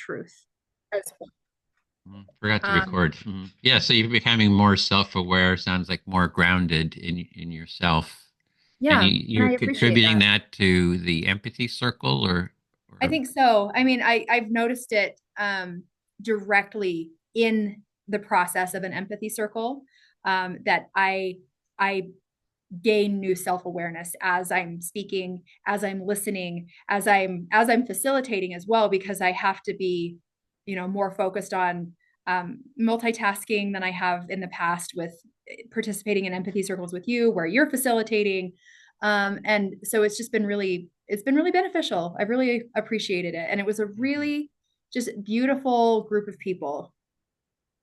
truth as well. Forgot to Um, record. Yeah, so you're becoming more self-aware. Sounds like more grounded in yourself, and yeah, and you're I appreciate contributing that. that to the empathy circle, I or think so. I mean, I've noticed it directly in the process of an empathy circle, that I gain new self-awareness as I'm speaking, as I'm listening, as I'm facilitating as well, because I have to be, more focused on multitasking than I have in the past with participating in empathy circles with you, where you're facilitating. And so it's been really beneficial. I've really appreciated it. And it was a Mhm. really just beautiful group of people.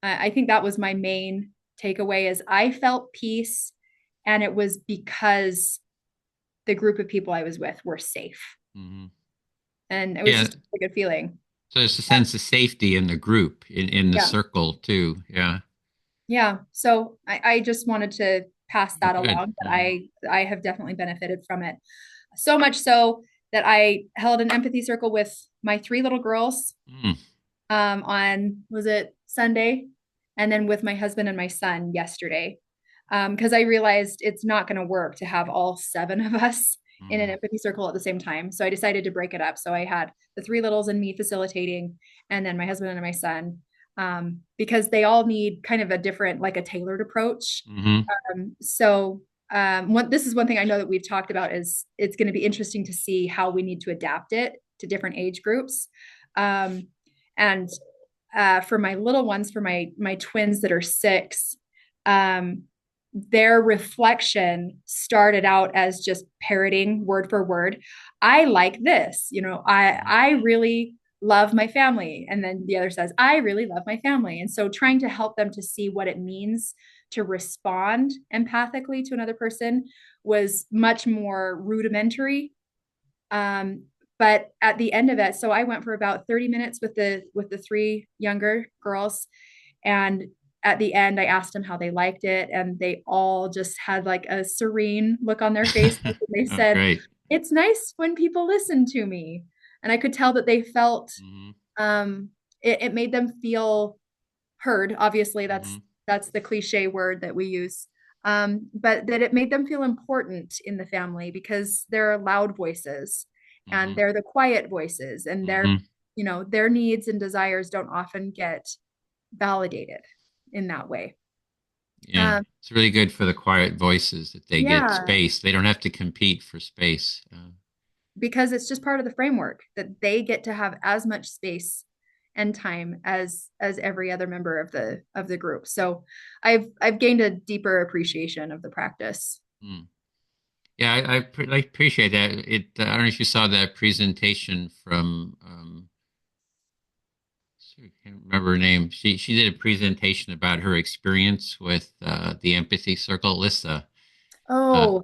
I think that was my main takeaway is I felt peace, and it was because the group of people I was with were safe. Mhm. And it was Yeah. just a good feeling. So there's a sense of safety in the group, in the Yeah. circle too. Yeah. Yeah. So I just wanted to pass that Good. along, that I have definitely benefited from it. So much so that I held an empathy circle with my three little girls, Mm. on, was it Sunday? And then with my husband and my son yesterday. Because I realized it's not going to work to have all seven of us in an Mm. empathy circle at the same time. So I decided to break it up. So I had the three littles and me facilitating, and then my husband and my son, because they all need kind of a different, like a tailored approach. Hmm. This is one thing I know that we've talked about is it's going to be interesting to see how we need to adapt it to different age groups. Um, and For my little ones, for my twins that are 6, um, their reflection started out as just parroting word for word. I like this, I really love my family. And then the other says, I really love my family. And so trying to help them to see what it means to respond empathically to another person was much more rudimentary. But at the end of it, so I went for about 30 minutes with the three younger girls, and at the end I asked them how they liked it, and they all just had like a serene look on their faces. And they Oh, said, great. "It's nice when people listen to me." And I could tell that they felt, Hmm. um it made them feel heard. Obviously, Hmm. that's the cliche word that we use. But that it made them feel important in the family, because they're loud voices and Hmm. they're the quiet voices, and Hmm. their needs and desires don't often get validated in that way. Yeah, Um, it's really good for the quiet voices that they get yeah, space. They don't have to compete for space. because it's just part of the framework that they get to have as much space and time as every other member of the group. So I've gained a deeper appreciation of the practice. Mm. Yeah, I appreciate that. I don't know if you saw that presentation from, I can't remember her name. She did a presentation about her experience with the Empathy Circle, Lissa, uh, Oh,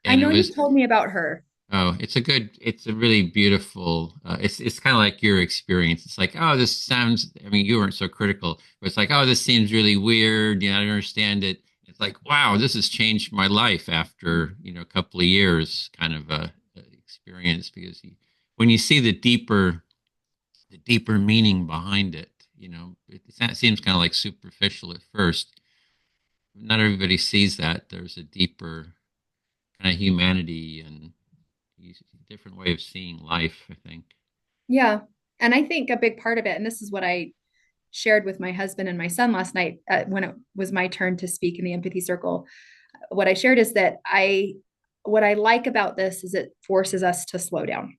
I and it know was you've told me about her. oh, it's a really beautiful. It's kind of like your experience. It's like, oh, this sounds. I mean, you weren't so critical, but it's like, oh, this seems really weird. I don't understand it. It's like, wow, this has changed my life after a couple of years, kind of a experience because when you see the deeper meaning behind it, it seems kind of like superficial at first. Not everybody sees that. There's a deeper kind of humanity and different way of seeing life, I think. Yeah. And I think a big part of it, and this is what I shared with my husband and my son last night, when it was my turn to speak in the empathy circle, what I shared is that what I like about this is it forces us to slow down,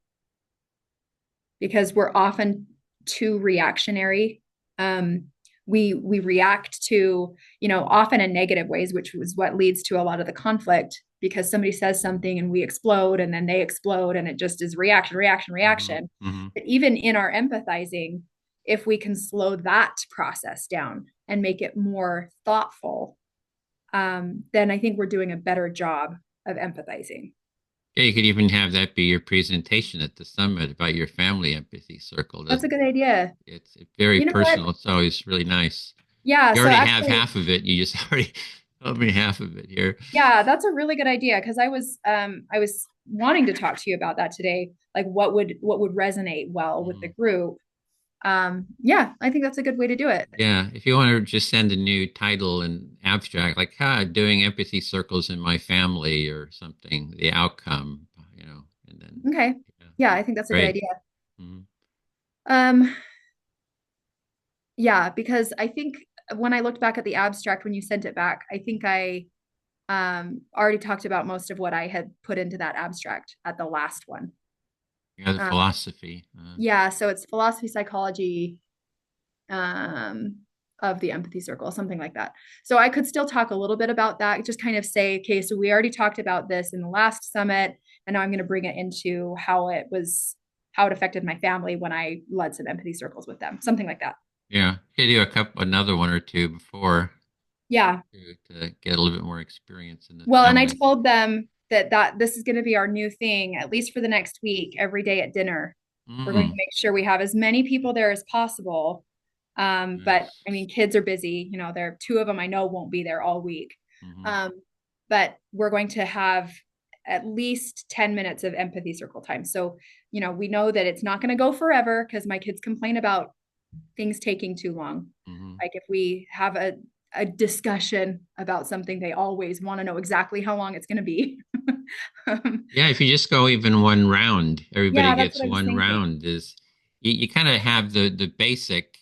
because we're often too reactionary. Um, we react to, often in negative ways, which was what leads to a lot of the conflict, because somebody says something and we explode, and then they explode, and it just is reaction, reaction, Hmm. reaction. Hmm. But even in our empathizing, if we can slow that process down and make it more thoughtful, then I think we're doing a better job of empathizing. Yeah, you could even have that be your presentation at the summit about your family empathy circle. That's a good idea. It's very You know what? personal. It's always really nice. Yeah. You So already have actually, half of it. You just already told me half of it here. yeah, that's a really good idea, because I was wanting to talk to you about that today. Like what would resonate well with the Hmm. group. Yeah, I think that's a good way to do it. Yeah, if you want to just send a new title and abstract, like doing empathy circles in my family or something, the outcome, and then Okay. yeah, Yeah, that'd I be think that's a good great. idea. Mhm. Um, yeah, because I think when I looked back at the abstract when you sent it back, I think I already talked about most of what I had put into that abstract at the last one. Yeah, the Uh, philosophy. yeah, so it's philosophy, psychology, um, of the empathy circle, something like that. So I could still talk a little bit about that, just kind of say, okay, so we already talked about this in the last summit, and now I'm going to bring it into how it affected my family when I led some empathy circles with them, something like that. Yeah, you could do another one or two before Yeah. to get a little bit more experience in the Well, and I family. told them that this is going to be our new thing, at least for the next week, every day at dinner. We're going to Mm, make sure we have as many people there as possible. But nice. I mean, kids are busy. There are two of them I know won't be there all week. Hmm. Um, but we're going to have at least 10 minutes of empathy circle time. So, we know that it's not going to go forever because my kids complain about things taking too long. Hmm. Like if we have a discussion about something, they always want to know exactly how long it's going to be. um, Yeah, if you just go even one round, everybody yeah, that's gets what I was one thinking. round. Is you kind of have the basic,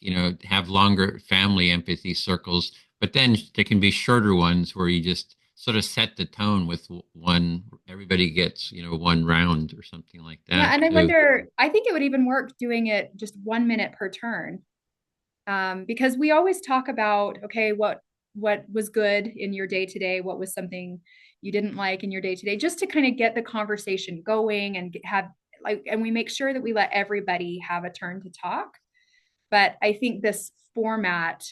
have longer family empathy circles, but then there can be shorter ones where you just sort of set the tone with one. Everybody gets, one round or something like Yeah, that and I too. wonder, I think it would even work doing it just 1 minute per turn. Because we always talk about, okay, what was good in your day to day, what was something you didn't like in your day to day, just to kind of get the conversation going and have like, and we make sure that we let everybody have a turn to talk. But I think this format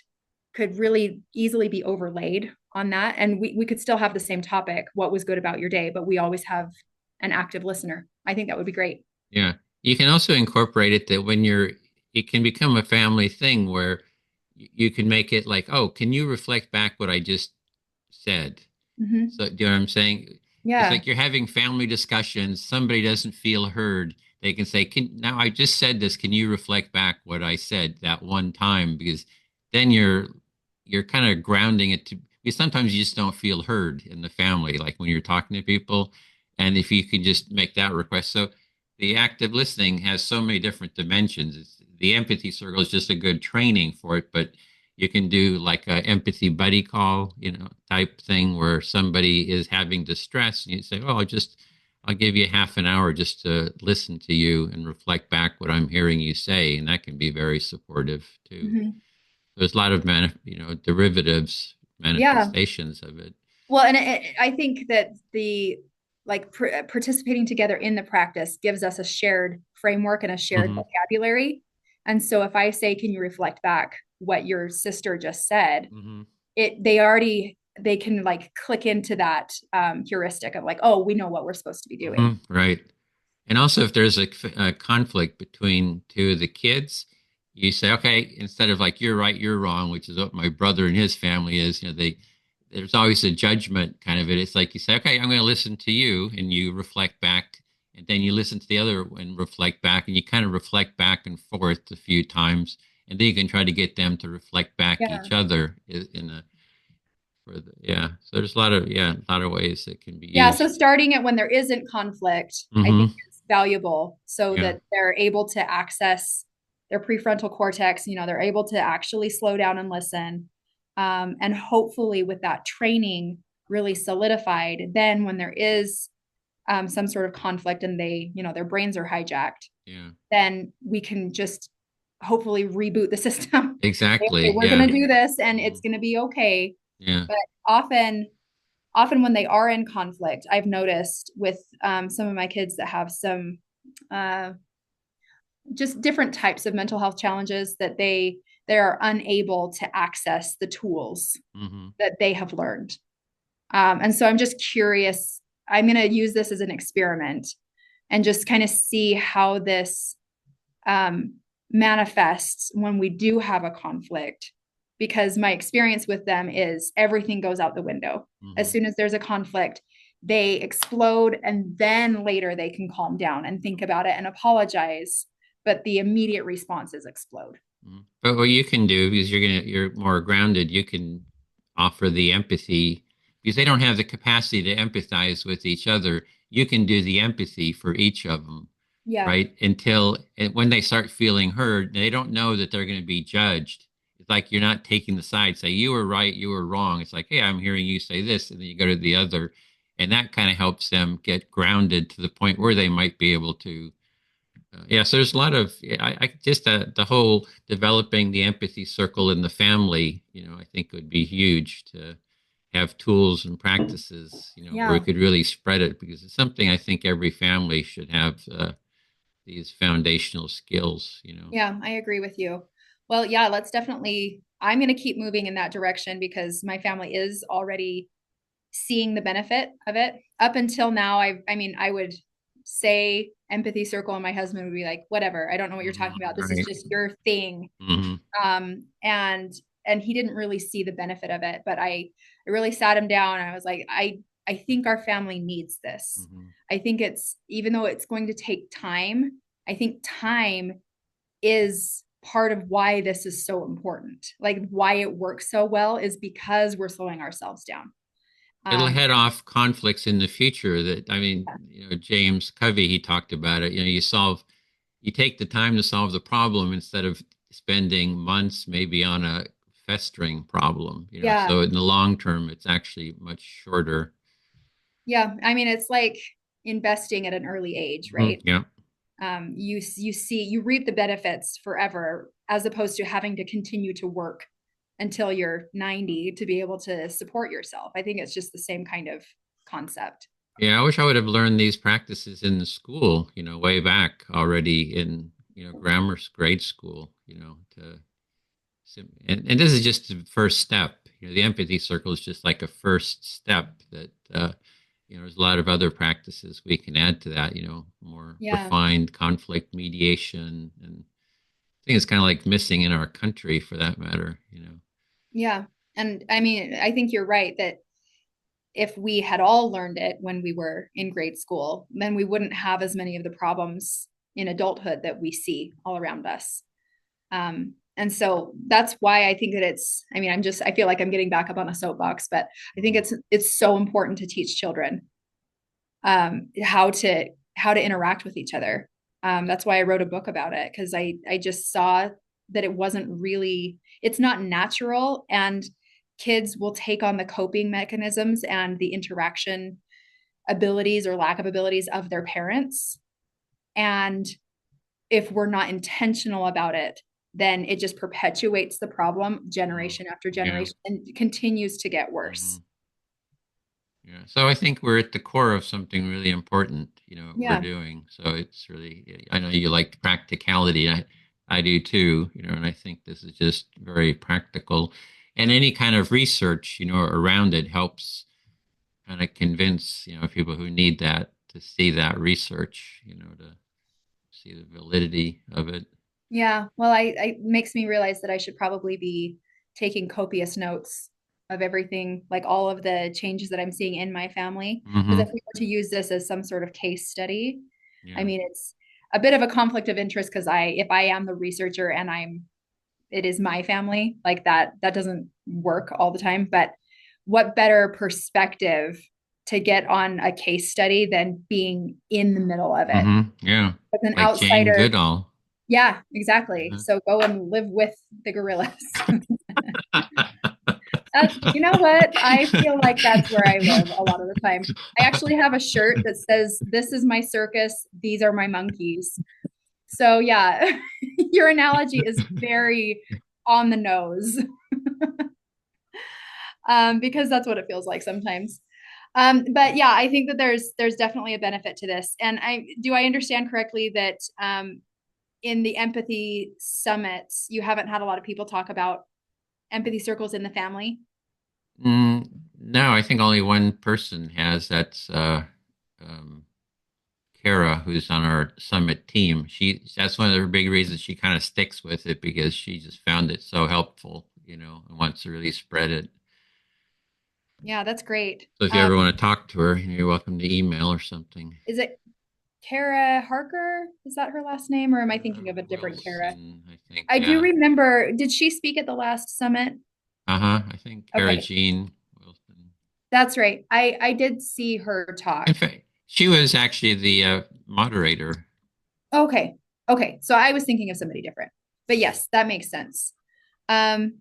could really easily be overlaid on that, and we could still have the same topic, what was good about your day, but we always have an active listener. I think that would be great. Yeah. You can also incorporate it that it can become a family thing where you can make it like, oh, can you reflect back what I just said? Mm-hmm. So, do you know what I'm saying? It's Yeah. like you're having family discussions. Somebody doesn't feel heard. They can say, now I just said this. Can you reflect back what I said that one time? Because then you're kind of grounding it to, because sometimes you just don't feel heard in the family, like when you're talking to people. And if you can just make that request. So the active listening has so many different dimensions. The empathy circle is just a good training for it, but you can do like a empathy buddy call, type thing where somebody is having distress and you say, "Oh, I'll give you half an hour just to listen to you and reflect back what I'm hearing you say." And that can be very supportive too. Mm-hmm. There's a lot of derivatives, Yeah. manifestations of it. Well, and I think that the like participating together in the practice gives us a shared framework and a shared Hmm. vocabulary. And so if I say, can you reflect back what your sister just said? Hmm. They can like click into that heuristic of like, oh, we know what we're supposed to be Hmm. doing. Right. And also, if there's a conflict between two of the kids, you say, okay, instead of like you're right, you're wrong, which is what my brother and his family is. There's always a judgment kind of it. It's like you say, okay, I'm going to listen to you, and you reflect back, and then you listen to the other and reflect back, and you kind of reflect back and forth a few times, and then you can try to get them to reflect back Yeah. each other in a for the yeah. So there's a lot of ways it can be Yeah. So used. starting it when there isn't conflict, I think Hmm. is valuable so Yeah. that they're able to access their prefrontal cortex. They're able to actually slow down and listen. And hopefully, with that training really solidified, then when there is some sort of conflict and their brains are hijacked, Yeah. then we can just hopefully reboot the system. Say, okay, Exactly. we're going Yeah. to do this and it's Mhm. going to be okay. Yeah. But often when they are in conflict, I've noticed with some of my kids that have some uh, just different types of mental health challenges that they are unable to access the tools Hmm. that they have learned. And so I'm just curious. I'm going to use this as an experiment and just kind of see how this um, manifests when we do have a conflict. Because my experience with them is everything goes out the window. As Hmm. soon as there's a conflict, they explode and then later they can calm down and think about it and apologize. but the immediate responses explode. Mhm. But what you can do, because you're more grounded, you can offer the empathy because they don't have the capacity to empathize with each other. You can do the empathy for each of them, Yeah. right? Until and when they start feeling heard, they don't know that they're going to be judged. It's like you're not taking the side, say you were right, you were wrong. It's like, hey, I'm hearing you say this, and then you go to the other, and that kind of helps them get grounded to the point where they might be able to yeah, so there's a lot of I just the whole developing the empathy circle in the family, I think would be huge to have tools and practices, where we Yeah. could really spread it because it's something I think every family should have these foundational skills. Yeah, I agree with you. Well, yeah, let's definitely, I'm going to keep moving in that direction because my family is already seeing the benefit of it. Up until now, I mean, I would say empathy circle and my husband would be like, whatever, I don't know what you're talking about. This is Right. just your thing. Hmm. And he didn't really see the benefit of it, but I really sat him down and I was like, I think our family needs this. Hmm. I think it's, even though it's going to take time, I think time is part of why this is so important. Like why it works so well is because we're slowing ourselves down. It'll Um, head off conflicts in the future that I mean, James Covey, he talked about it. You take the time to solve the problem instead of spending months maybe on a festering problem. yeah, So in the long term, it's actually much shorter. yeah. I mean, it's like investing at an early age, right? Yeah. You see you reap the benefits forever as opposed to having to continue to work until you're 90 to be able to support yourself. I think it's just the same kind of concept. Yeah, I wish I would have learned these practices in the school, way back already in, grade school, and this is just the first step. The empathy circle is just like a first step that there's a lot of other practices we can add to that. More Yeah, refined conflict mediation, and I think it's kind of like missing in our country for that matter. yeah. And I mean, I think you're right that if we had all learned it when we were in grade school, then we wouldn't have as many of the problems in adulthood that we see all around us. And so that's why I think that I mean, I feel like I'm getting back up on a soapbox, but I think Mhm. it's so important to teach children how to interact with each other. That's why I wrote a book about it because I just saw that it wasn't really, it's not natural, and kids will take on the coping mechanisms and the interaction abilities or lack of abilities of their parents. And if we're not intentional about it, then it just perpetuates the problem Oh, generation after yeah. generation and continues to get Hmm. worse. Yeah. So I think we're at the core of something really important, what we're Yeah. doing. So it's really, I know you like practicality. I do too, and I think this is just very practical. And any kind of research, around it helps kind of convince, people who need that to see that research, to see the validity of it. Yeah. Well, I makes me realize that I should probably be taking copious notes of everything, like all of the changes that I'm seeing in my family. Because if Hmm. we were to use this as some sort of case study, I Yeah. mean, it's a bit of a conflict of interest because if I am the researcher and it is my family, like that doesn't work all the time. But what better perspective to get on a case study than being in the middle of it? Yeah. As an Like Jane outsider, Goodall. yeah, exactly. Uh-huh. So go and live with the gorillas. You know what? I feel like that's where I live a lot of the time. I actually have a shirt that says, "This is my circus. These are my monkeys." So yeah, your analogy is very on the nose, because that's what it feels like sometimes. But yeah, I think that there's definitely a benefit to this. And I understand correctly that in the empathy summits, you haven't had a lot of people talk about empathy circles in the family. No, I think only one person has. That's um, Kara, who's on our summit team. That's one of the big reasons she kind of sticks with it because she just found it so helpful, and wants to really spread it. Yeah, that's great. So if you ever want to talk to her, you're welcome to email or something. Is it Kara Harker. Is that her last name, or am I thinking of a different Kara? Wilson, I think. I do Yeah. remember. Did she speak at the last summit? Uh-huh. I think Kara Okay, Jean Wilson. that's right. I did see her In talk. fact, she was actually the moderator. Okay. Okay. So I was thinking of somebody different. But yes, that makes sense. Um,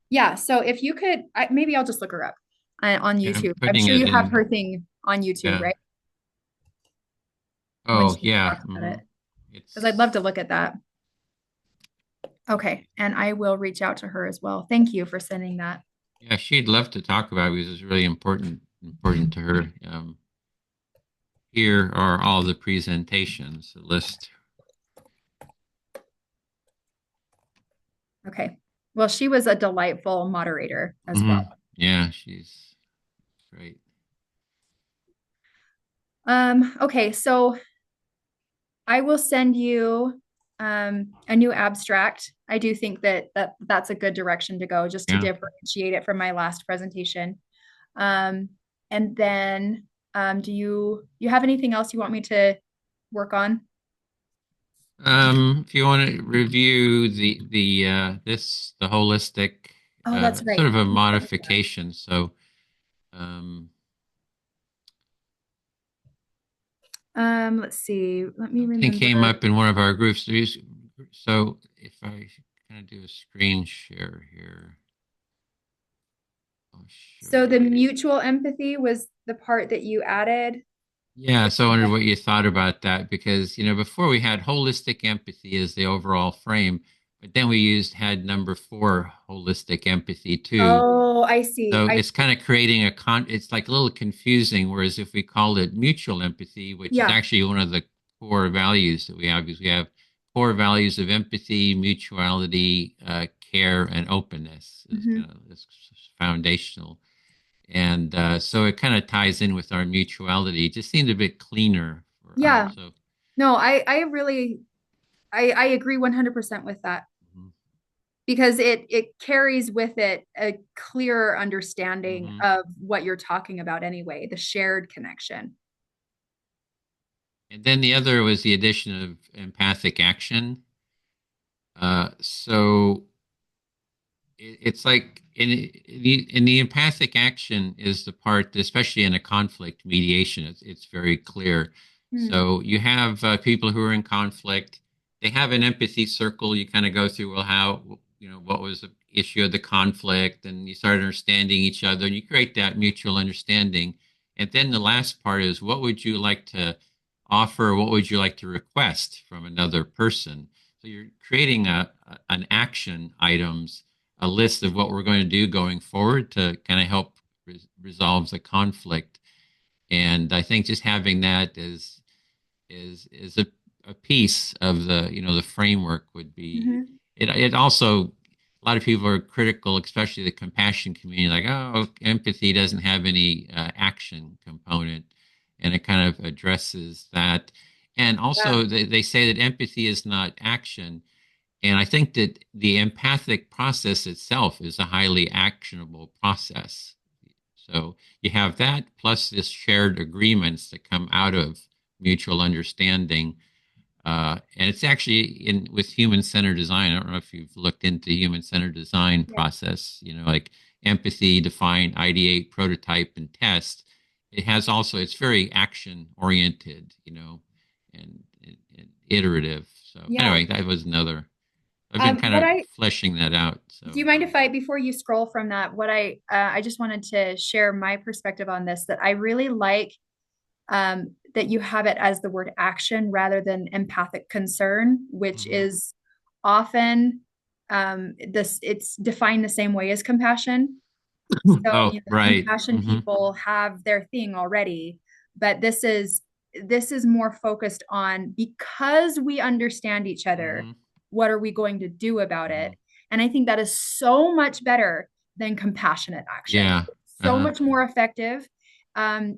yeah, so if you could, maybe I'll just look her up on Yeah, I'm YouTube. I'm putting sure you it have in. her thing on YouTube, Yeah. right? When Oh, she yeah. talks about it. Because I'd love It's to look at that. Okay. And I will reach out to her as well. Thank you for sending that. yeah, she'd love to talk about it because it's really important to her. Here are all the presentations, the list. Okay. Well, she was a delightful moderator as well. Yeah, she's great. Okay, so I will send you a new abstract. I do think that's a good direction to go, just to Yeah. differentiate it from my last presentation. Um, and then, do you have anything else you want me to work on? If you want to review the holistic Oh, that's sort right. of a modification. So um, Let's see. Let me something came remember. up in one of our groups. So if I kind of do a screen share here, I'll show So the you. mutual empathy was the part that you added. Yeah, so I wondered what you thought about that because, before we had holistic empathy as the overall frame, but then we had number four, holistic empathy too. Oh, I see. So it's kind of creating it's like a little confusing. Whereas if we called it mutual empathy, which is Yeah. actually one of the core values that we have, because we have core values of empathy, mutuality, care, and openness is Mhm. kind of this foundational. And so it kind of ties in with our mutuality. It just seemed a bit cleaner for our, Yeah. so. No, I really I agree 100% with that Mhm. because it carries with it a clearer understanding Mhm. of what you're talking about anyway, the shared connection. And then the other was the addition of empathic action. So it's like in the empathic action is the part, especially in a conflict mediation, it's very clear. Hmm. So you have people who are in conflict. They have an empathy circle. You kind of go through, well, what was the issue of the conflict, and you start understanding each other, and you create that mutual understanding. And then the last part is, what would you like to offer? What would you like to request from another person? So you're creating an action items, a list of what we're going to do going forward to kind of help resolve the conflict. And I think just having that is a piece of the framework would be Hmm. it. It also, a lot of people are critical, especially the compassion community, like, oh, empathy doesn't have any action component, and it kind of addresses that. And Yeah. also, they say that empathy is not action, and I think that the empathic process itself is a highly actionable process. So you have that plus this shared agreements that come out of mutual understanding. And it's actually in with human-centered design. I don't know if you've looked into human-centered design Yeah. process, like empathy, define, ideate, prototype, and test. It has also, it's very action oriented, and iterative. So Yeah. anyway, that was another. I've been kind What of I fleshing that out. Do So you mind if before you scroll from that, what I just wanted to share my perspective on this, that I really like that you have it as the word action rather than empathic concern, which mhm. is often it's defined the same way as compassion. So, Oh, the right. compassion people have their thing already, but this is more focused on, because we understand each other, Hmm. what are we going to do about Hmm. it? And I think that is so much better than compassionate action. Yeah. So Uh-huh. much more effective,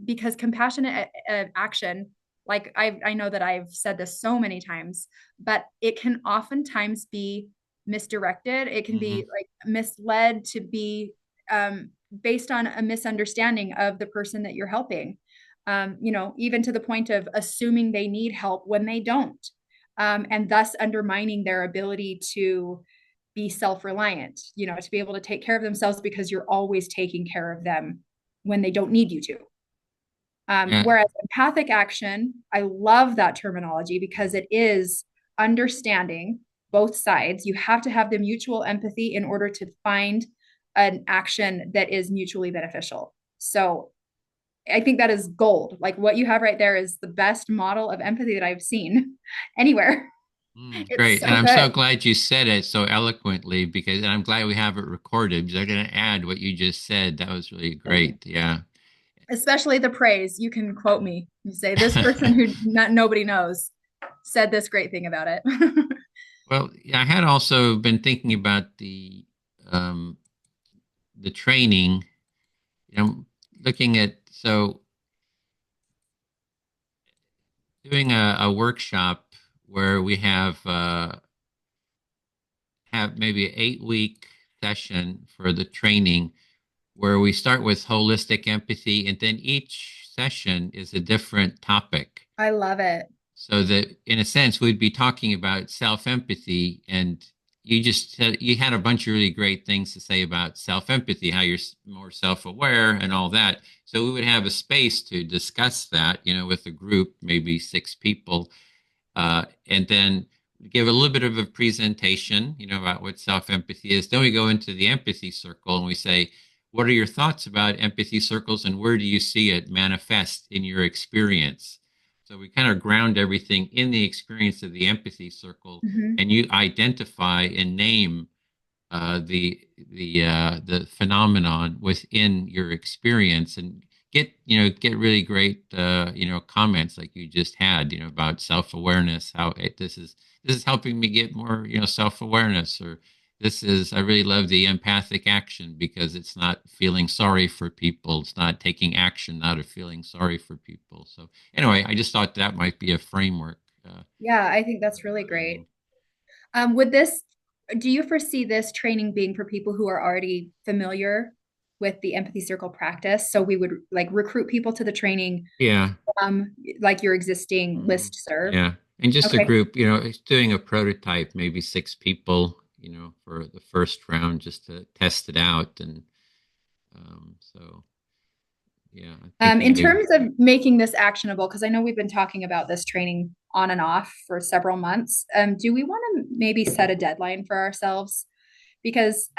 because compassionate action, like I know that I've said this so many times, but it can oftentimes be misdirected. It can Hmm. be like misled to be um, based on a misunderstanding of the person that you're helping. Even to the point of assuming they need help when they don't, and thus undermining their ability to be self-reliant, to be able to take care of themselves because you're always taking care of them when they don't need you to. Yeah. Whereas empathic action, I love that terminology because it is understanding both sides. You have to have the mutual empathy in order to find an action that is mutually beneficial. So I think that is gold. Like what you have right there is the best model of empathy that I've seen anywhere. It's Great. And so I'm so good. glad you said it so eloquently because and I'm glad we have it recorded because I'm going to add what you just said. That was really great. Yeah. Especially the praise. You can quote me. You say this person who nobody knows said this great thing about it. Well, yeah, I had also been thinking about um, the training, looking at doing a workshop where we have maybe an 8 week session for the training where we start with holistic empathy and then each session is a different topic. I love it. So that in a sense, we'd be talking about self-empathy and you had a bunch of really great things to say about self-empathy, how you're more self-aware and all that. So we would have a space to discuss that, with a group, maybe 6 people, and then give a little bit of a presentation, about what self-empathy is. Then we go into the empathy circle and we say, what are your thoughts about empathy circles and where do you see it manifest in your experience? So we kind of ground everything in the experience of the empathy circle, Mm-hmm. and you identify and name the phenomenon within your experience, and get really great comments like you just had about self-awareness, how this is helping me get more self-awareness, or this is I really love the empathic action because it's not feeling sorry for people, it's not taking action out of feeling sorry for people. So anyway, I just thought that might be a framework. Yeah, I think that's really great. Would this, do you foresee this training being for people who are already familiar with the empathy circle practice? So we would like recruit people to the training, Yeah. like your existing Mhm. list serve. Yeah. And just a Okay. group, it's doing a prototype, maybe 6 people, for the first round just to test it out. And so, yeah, I'm In thinking of, terms of making this actionable, because I know we've been talking about this training on and off for several months, do we want to maybe set a deadline for ourselves? Because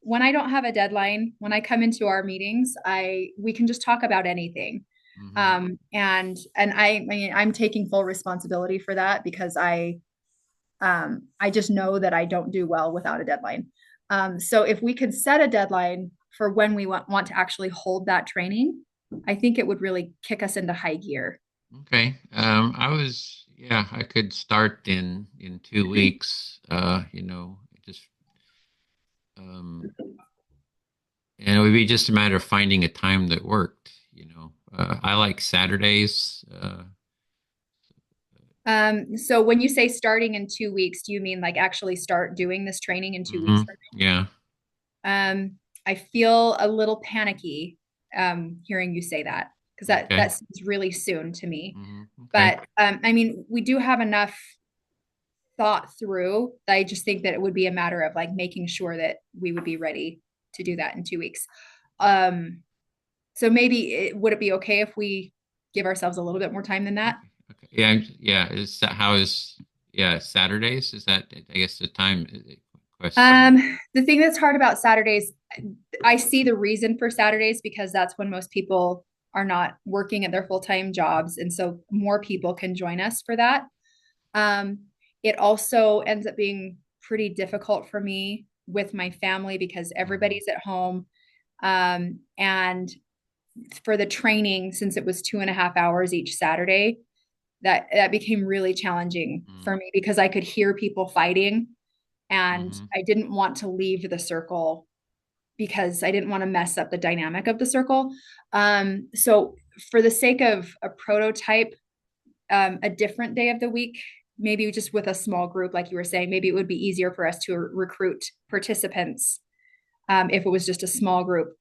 when I don't have a deadline, when I come into our meetings, we can just talk about anything. mhm. And I mean, I'm taking full responsibility for that because I just know that I don't do well without a deadline. So if we could set a deadline for when we want to actually hold that training, I think it would really kick us into high gear. Okay. Yeah, I could start in 2 weeks, just, um, and it would be just a matter of finding a time that worked. I like Saturdays. So when you say starting in 2 weeks, do you mean like actually start doing this training in 2 weeks from Yeah. now? I feel a little panicky hearing you say that because that Okay. seems really soon to me. Okay. But I mean, we do have enough thought through. I just think that it would be a matter of like making sure that we would be ready to do that in 2 weeks. Um, so maybe would it be okay if we give ourselves a little bit more time than that? Okay. Okay. Yeah. Yeah. Yeah, Saturdays? Is that, I guess, the time question? The thing that's hard about Saturdays, I see the reason for Saturdays because that's when most people are not working at their full-time jobs. And so more people can join us for that. Um, it also ends up being pretty difficult for me with my family because Mhm. everybody's at home. And for the training, since it was 2.5 hours each Saturday, that became really challenging for Mhm. me because I could hear people fighting and Mhm. I didn't want to leave the circle because I didn't want to mess up the dynamic of the circle. So for the sake of a prototype, a different day of the week, maybe just with a small group, like you were saying, maybe it would be easier for us to recruit participants if it was just a small group,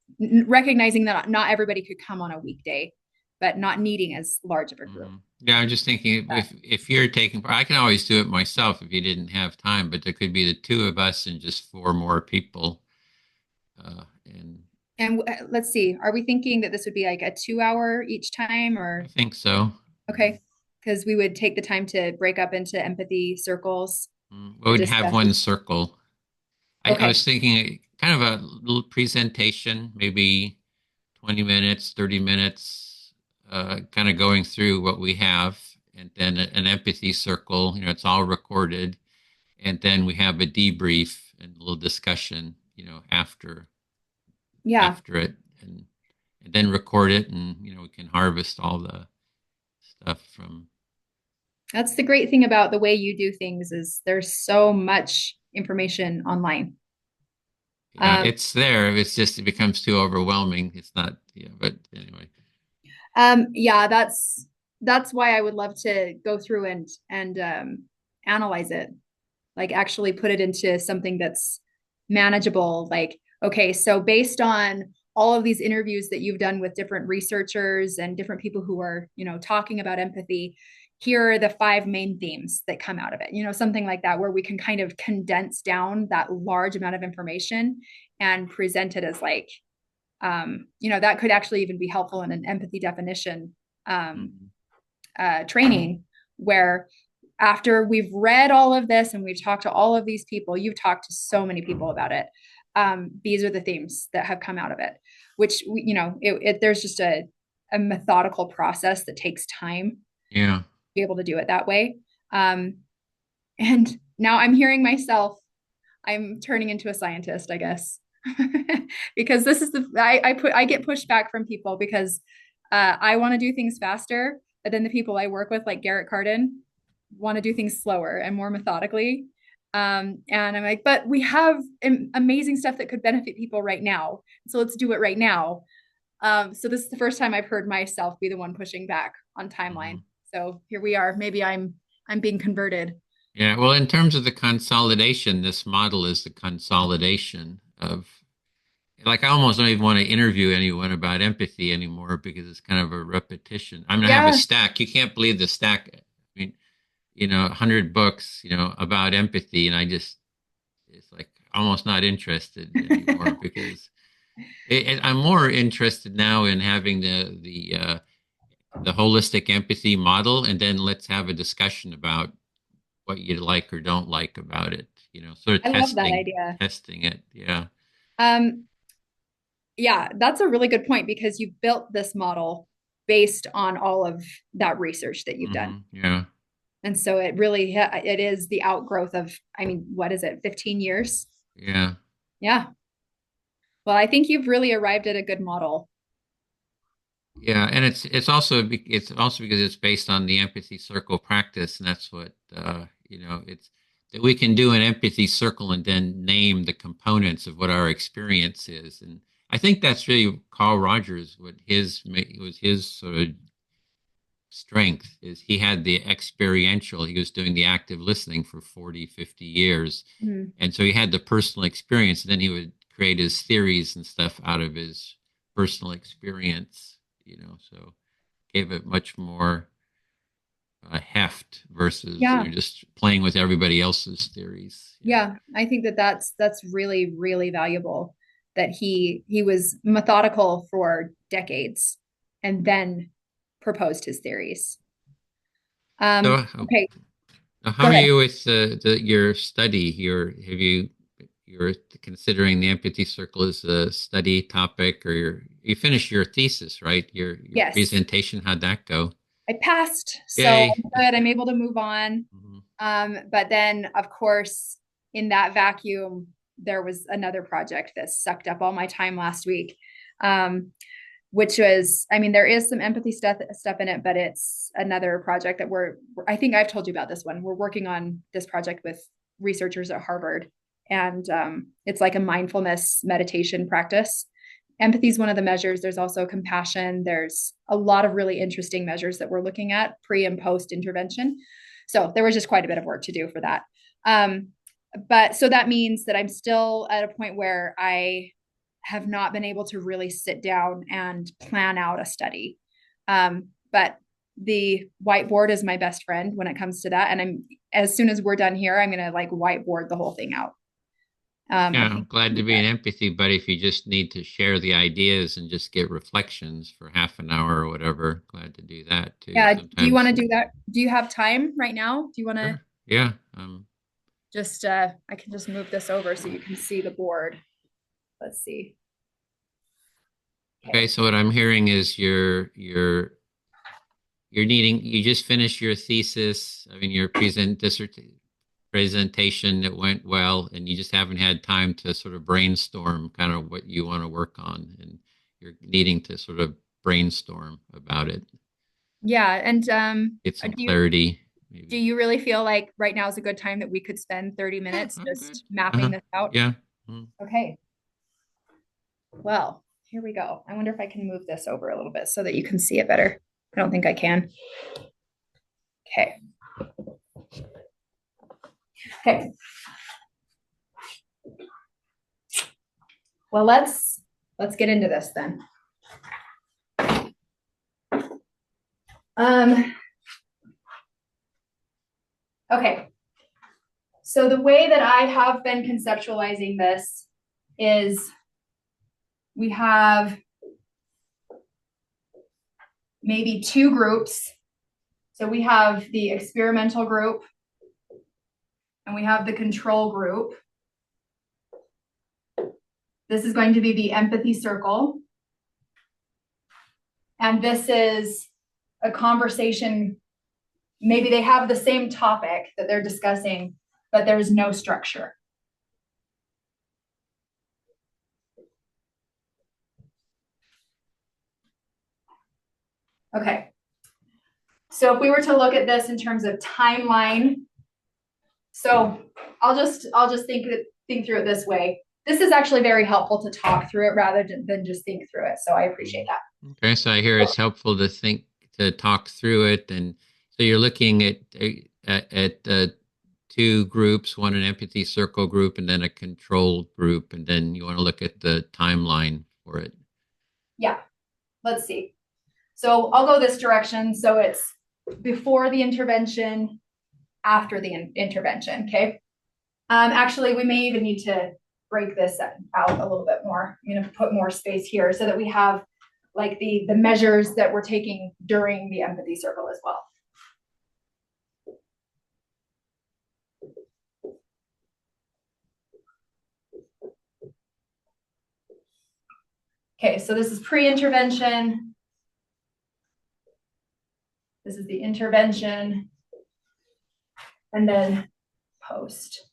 recognizing that not everybody could come on a weekday. but not needing as large of a group. Yeah, I'm just thinking if you're taking part, I can always do it myself if you didn't have time, but there could be the two of us and just four more people. And And let's see, are we thinking that this would be like a 2 hour each time I or think so. okay? Because we would take the time to break up into empathy circles We to would have discuss. one circle. I Okay. was thinking kind of a little presentation, maybe 20 minutes, 30 minutes, kind of going through what we have, and then an empathy circle. It's all recorded, and then we have a debrief and a little discussion, Yeah. after it, and then record it, and we can harvest all the stuff from. That's the great thing about the way you do things is there's so much information online. Yeah, Um, it's there. It's just it becomes too overwhelming. It's not, yeah, but anyway. yeah, that's why I would love to go through and analyze it, like actually put it into something that's manageable. Like, okay, so based on all of these interviews that you've done with different researchers and different people who are, talking about empathy, here are the five main themes that come out of it. Something like that, where we can kind of condense down that large amount of information and present it as like, that could actually even be helpful in an empathy definition um, Mhm. training, where after we've read all of this and we've talked to all of these people, you've talked to so many people about it. These are the themes that have come out of it, which, there's just a methodical process that takes time to Yeah. be able to do it that way. Um, and now I'm hearing myself, I'm turning into a scientist, I guess. Because this is I get pushed back from people because I want to do things faster, but then the people I work with, like Garrett Carden, want to do things slower and more methodically. And I'm like, but we have amazing stuff that could benefit people right now, so let's do it right now. So this is the first time I've heard myself be the one pushing back on Mhm. timeline. So here we are. Maybe I'm being converted. Yeah. Well, in terms of the consolidation, this model is the consolidation of, like, I almost don't even want to interview anyone about empathy anymore because it's kind of a repetition. I mean, I have a Yeah, stack. You can't believe the stack. I mean, 100 books, about empathy, and it's like almost not interested anymore because I'm more interested now in having the holistic empathy model, and then let's have a discussion about what you like or don't like about it. Sort of I love that testing idea. testing it. Yeah. Um, yeah, that's a really good point because you built this model based on all of that research that you've done. Yeah. And so it really it is the outgrowth of, I mean, what is it, 15 years? Yeah. Yeah. Well, I think you've really arrived at a good model. Yeah, and it's also because it's based on the empathy circle practice, and that's what it's that we can do an empathy circle and then name the components of what our experience is. And I think that's really Carl Rogers, what his was his sort of strength is he had the experiential. He was doing the active listening for 40, 50 years. Mhm. And so he had the personal experience, and then he would create his theories and stuff out of his personal experience, so gave it much more heft versus Yeah. just playing with everybody else's theories. Yeah. Yeah. I think that that's really, really valuable that he was methodical for decades and then proposed his theories. So, Okay, how go are ahead. you with your study? You're considering the empathy circle as a study topic, or you finished your thesis, right? Your Yes. presentation, how'd that go? I passed, so Yay. I'm good. I'm able to move on. Mhm. But then, of course, in that vacuum, there was another project that sucked up all my time last week, um, which was, I mean, there is some empathy stuff in it, but it's another project that I think I've told you about this one. We're working on this project with researchers at Harvard, and it's like a mindfulness meditation practice. Empathy is one of the measures. There's also compassion. There's a lot of really interesting measures that we're looking at pre and post intervention. So there was just quite a bit of work to do for that. Um, but so that means that I'm still at a point where I have not been able to really sit down and plan out a study. But the whiteboard is my best friend when it comes to that. And as soon as we're done here, I'm going to like whiteboard the whole thing out. Yeah, I I'm think glad to it'll be be an good. empathy buddy if you just need to share the ideas and just get reflections for half an hour or whatever. Glad to do that too. Yeah. Do you want Sometimes, to do that? Do you have time right now? Do you want to sure. Yeah. just, I can just move this over so you can see the board. Let's see. Okay. Okay. So what I'm hearing is you're needing, you just finished your thesis. I mean, your presentation, it went well, and you just haven't had time to sort of brainstorm kind of what you want to work on, and you're needing to sort of brainstorm about it, Yeah. And get some do you clarity, do maybe. you really feel like right now is a good time that we could spend 30 Yeah, minutes I'm good. just mapping Uh-huh. this out? Yeah. Mm. Okay. Well, here we go. I wonder if I can move this over a little bit so that you can see it better. I don't think I can. Okay. Okay. Well, let's get into this then. Um, okay. So the way that I have been conceptualizing this is we have maybe two groups. So we have the experimental group and we have the control group. This is going to be the empathy circle. And this is a conversation. Maybe they have the same topic that they're discussing, but there's no structure. Okay. So if we were to look at this in terms of timeline, so I'll just think through it this way. This is actually very helpful to talk through it rather than just think through it. So I appreciate that. Okay, so I hear it's helpful to think, to talk through it, and so you're looking at two groups, one an empathy circle group, and then a control group, and then you want to look at the timeline for it. Yeah. Let's see. So I'll go this direction. So it's before the intervention, after the intervention. Okay. Actually, we may even need to break this out a little bit more. I'm going to put more space here so that we have like the measures that we're taking during the empathy circle as well. Okay, so this is pre-intervention. This is the intervention. And then post.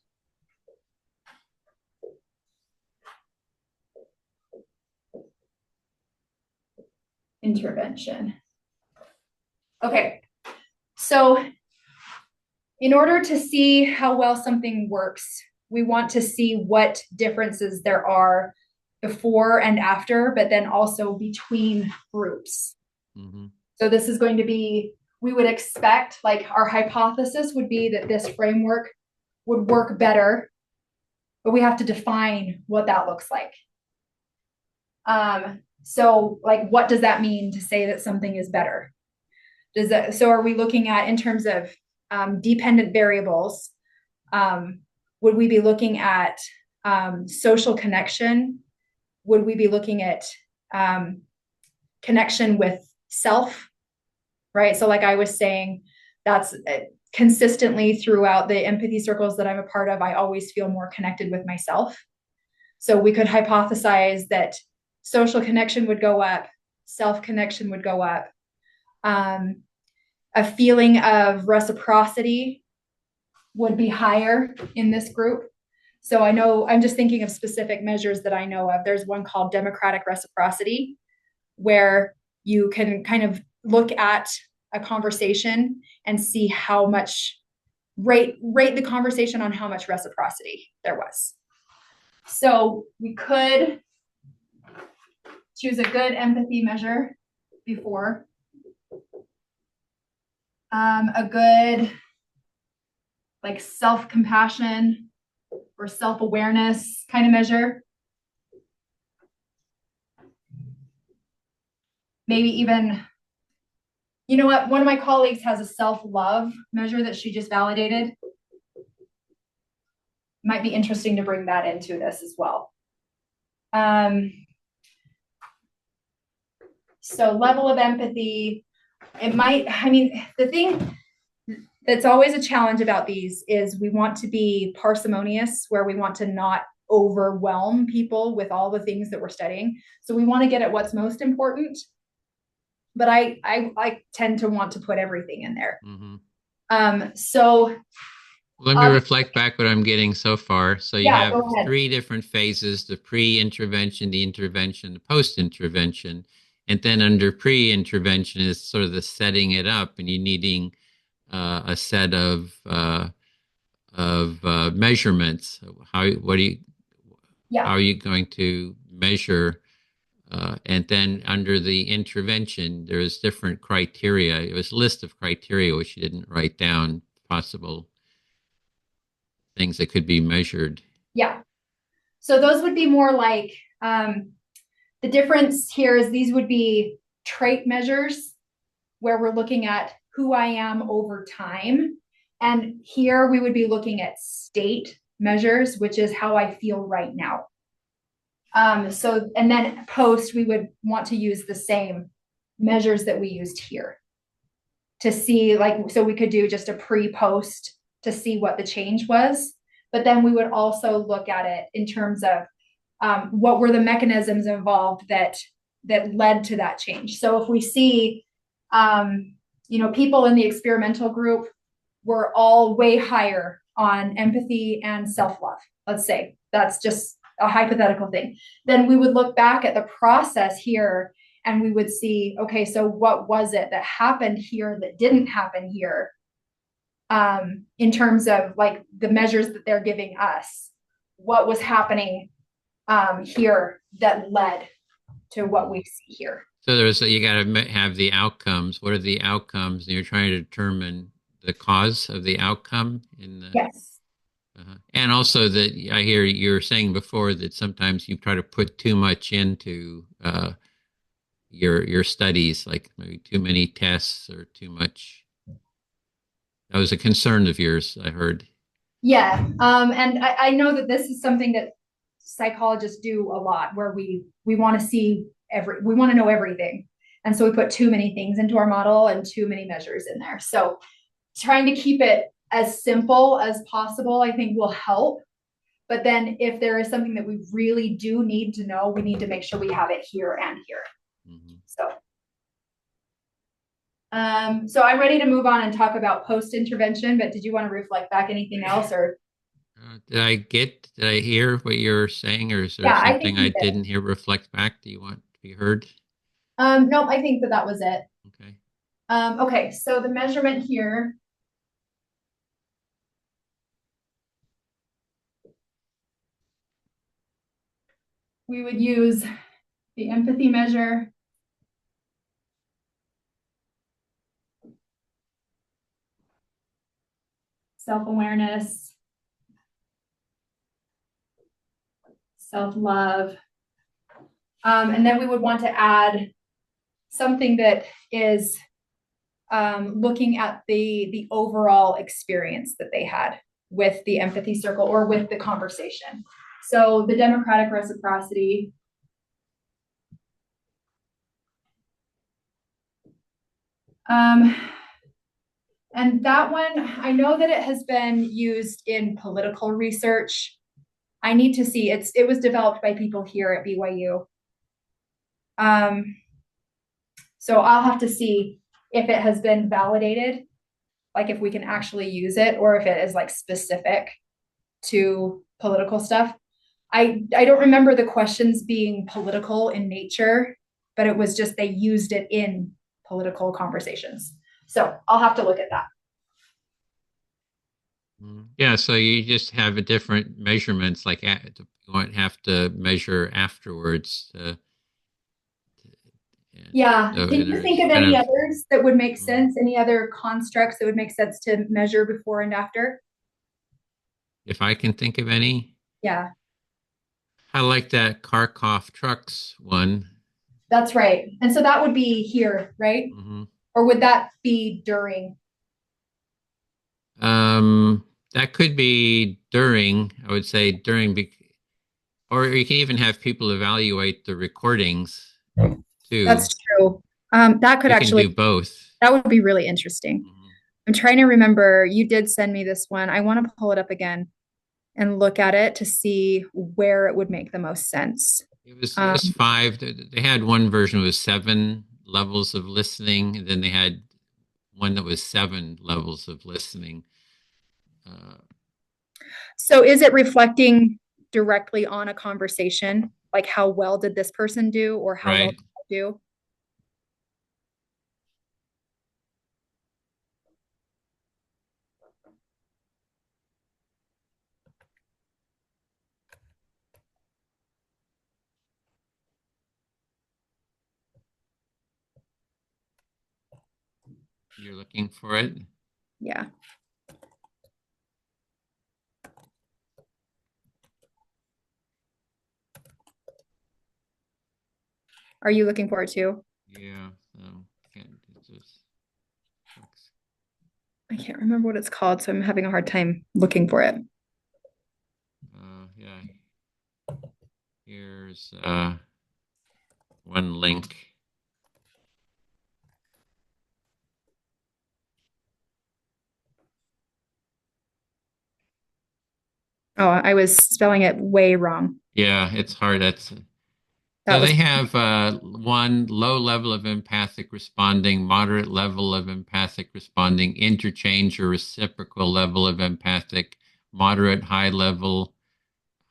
Intervention. Okay, so in order to see how well something works, we want to see what differences there are before and after, but then also between groups. Mm-hmm. So this is going to be, we would expect, like our hypothesis would be that this framework would work better, but we have to define what that looks like. So like, what does that mean to say that something is better? So are we looking at in terms of dependent variables? Would we be looking at social connection? Would we be looking at connection with self? Right. So like I was saying, that's consistently throughout the empathy circles that I'm a part of, I always feel more connected with myself. So we could hypothesize that social connection would go up, self connection would go up. A feeling of reciprocity would be higher in this group. So I know I'm just thinking of specific measures that I know of. There's one called democratic reciprocity, where you can kind of look at a conversation and see how much rate the conversation on how much reciprocity there was. So we could choose a good empathy measure before, a good like self-compassion or self-awareness kind of measure. Maybe even You know what? One of my colleagues has a self-love measure that she just validated. Might be interesting to bring that into this as well. Um, so level of empathy, it might, I mean, the thing that's always a challenge about these is we want to be parsimonious, where we want to not overwhelm people with all the things that we're studying. So we want to get at what's most important. But I tend to want to put everything in there. Mm-hmm. So Let me reflect back what I'm getting so far. So you yeah, have go ahead. three different phases: the pre-intervention, the intervention, the post-intervention. And then under pre-intervention is sort of the setting it up, and you needing a set of measurements. How Yeah, are you going to measure? And then under the intervention, there's different criteria. It was a list of criteria which you didn't write down, possible things that could be measured. yeah. So those would be more like the difference here is these would be trait measures where we're looking at who I am over time. And here we would be looking at state measures, which is how I feel right now. So, and then post, we would want to use the same measures that we used here to see, like, so we could do just a pre post to see what the change was. But then we would also look at it in terms of what were the mechanisms involved that led to that change. So if we see, people in the experimental group were all way higher on empathy and self-love, let's say that's just a hypothetical thing, then we would look back at the process here and we would see, okay, so what was it that happened here that didn't happen here, in terms of like the measures that they're giving us, what was happening here that led to what we see here. So you got to have the outcomes. What are the outcomes? And you're trying to determine the cause of the outcome in the. Yes. And also that I hear you were saying before that sometimes you try to put too much into your studies, like maybe too many tests or too much. That was a concern of yours, I heard. Yeah. And I know that this is something that psychologists do a lot, where we want to see we want to know everything. And so we put too many things into our model and too many measures in there. So trying to keep it as simple as possible, I think, will help. But then if there is something that we really do need to know, we need to make sure we have it here and here. Mm-hmm. So I'm ready to move on and talk about post intervention. But did you want to reflect back anything else, or? Did I hear what you're saying, or is there Yeah, I think something you I did. didn't hear reflect back? Do you want to be heard? Nope, I think that was it. Okay. Okay, so the measurement here. We would use the empathy measure, self-awareness, self-love. And then we would want to add something that is looking at the overall experience that they had with the empathy circle or with the conversation. So the democratic reciprocity. And that one, I know that it has been used in political research. I need to see, it was developed by people here at BYU. So I'll have to see if it has been validated, like if we can actually use it, or if it is like specific to political stuff. I don't remember the questions being political in nature, but it was just they used it in political conversations. So I'll have to look at that. Yeah, so you just have a different measurements, like you won't have to measure afterwards. Yeah. So Can you think there's of kind any of, others that would make mm, sense? Any other constructs that would make sense to measure before and after? if I can think of any, Yeah, I like that Kharkov trucks one. that's right. And so that would be here, right? Hmm. Or would that be during? That could be during, I would say during, or you can even have people evaluate the recordings too. That's true. That could You can actually, do both. that would be really interesting. Mhm. I'm trying to remember, you did send me this one. I want to pull it up again and look at it to see where it would make the most sense. It was five. They had one version with 7 levels of listening, and then they had one that was 7 levels of listening. Uh, So is it reflecting directly on a conversation? Like how well did this person do or how well right. did I do? You're looking for it. Yeah. Are you looking for it too? Yeah. Can't, it's just, I can't remember what it's called, so I'm having a hard time looking for it. yeah. Here's one link. Oh, I was spelling it way wrong. Yeah, it's hard. That So was they have one low level of empathic responding, moderate level of empathic responding, interchange or reciprocal level of empathic, moderate, high level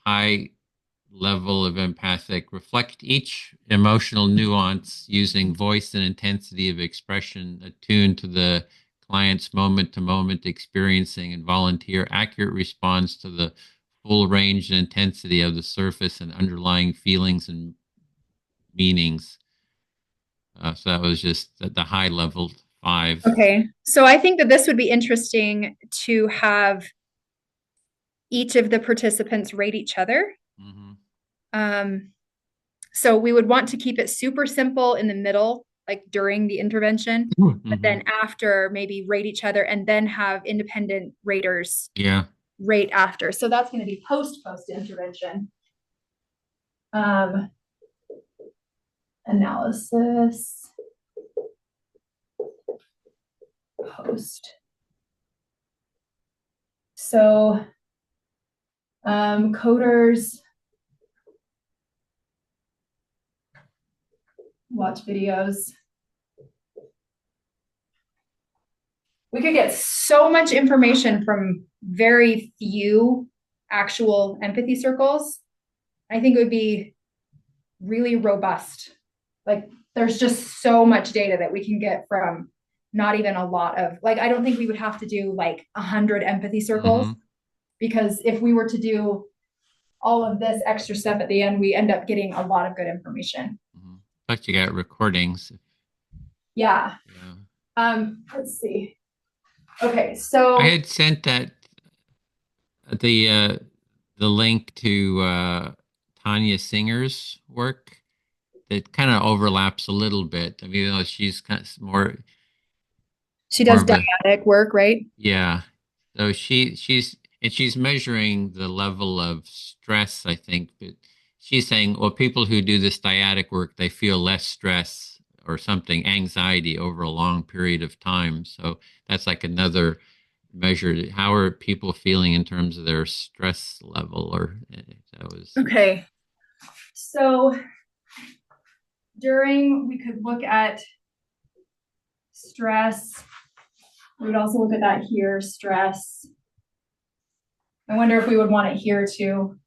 of empathic. Reflect each emotional nuance using voice and intensity of expression attuned to the client's moment to moment experiencing and volunteer accurate response to the full range and intensity of the surface and underlying feelings and meanings. So that was just the high level 5. okay. So I think that this would be interesting to have each of the participants rate each other. Mm-hmm. Um, so we would want to keep it super simple in the middle, like during the intervention, but Mm-hmm. then after maybe rate each other and then have independent raters Yeah. rate after. So that's going to be post intervention. Um, analysis, post. So coders watch videos. We could get so much information from very few actual empathy circles. I think it would be really robust. Like there's just so much data that we can get from not even a lot of, like, I don't think we would have to do like 100 empathy circles, Mm-hmm. because if we were to do all of this extra stuff at the end, we end up getting a lot of good information. Mm-hmm. Plus you got recordings. Yeah. Yeah. Let's see. Okay, so I had sent that the uh the link to Tanya Singer's work that kind of overlaps a little bit. I mean, you know, she's kind of she more does of a dyadic work, right? yeah. So she's measuring the level of stress, I think, but she's saying, well, people who do this dyadic work, they feel less stress or something, anxiety over a long period of time. So that's like another measure. How are people feeling in terms of their stress level? Or that was Okay. So during, we could look at stress. We would also look at that here, stress. I wonder if we would want it here too.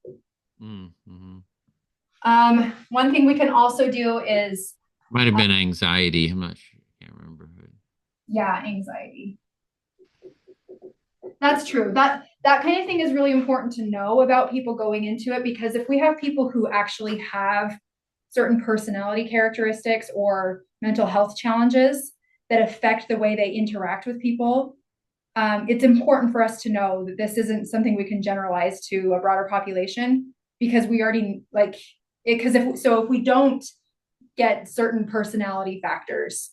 mm-hmm. One thing we can also do is, Might have been anxiety. I'm not sure. I can't remember. yeah, anxiety. That's true. That kind of thing is really important to know about people going into it, because if we have people who actually have certain personality characteristics or mental health challenges that affect the way they interact with people, it's important for us to know that this isn't something we can generalize to a broader population, because we already like it. Because if we don't get certain personality factors,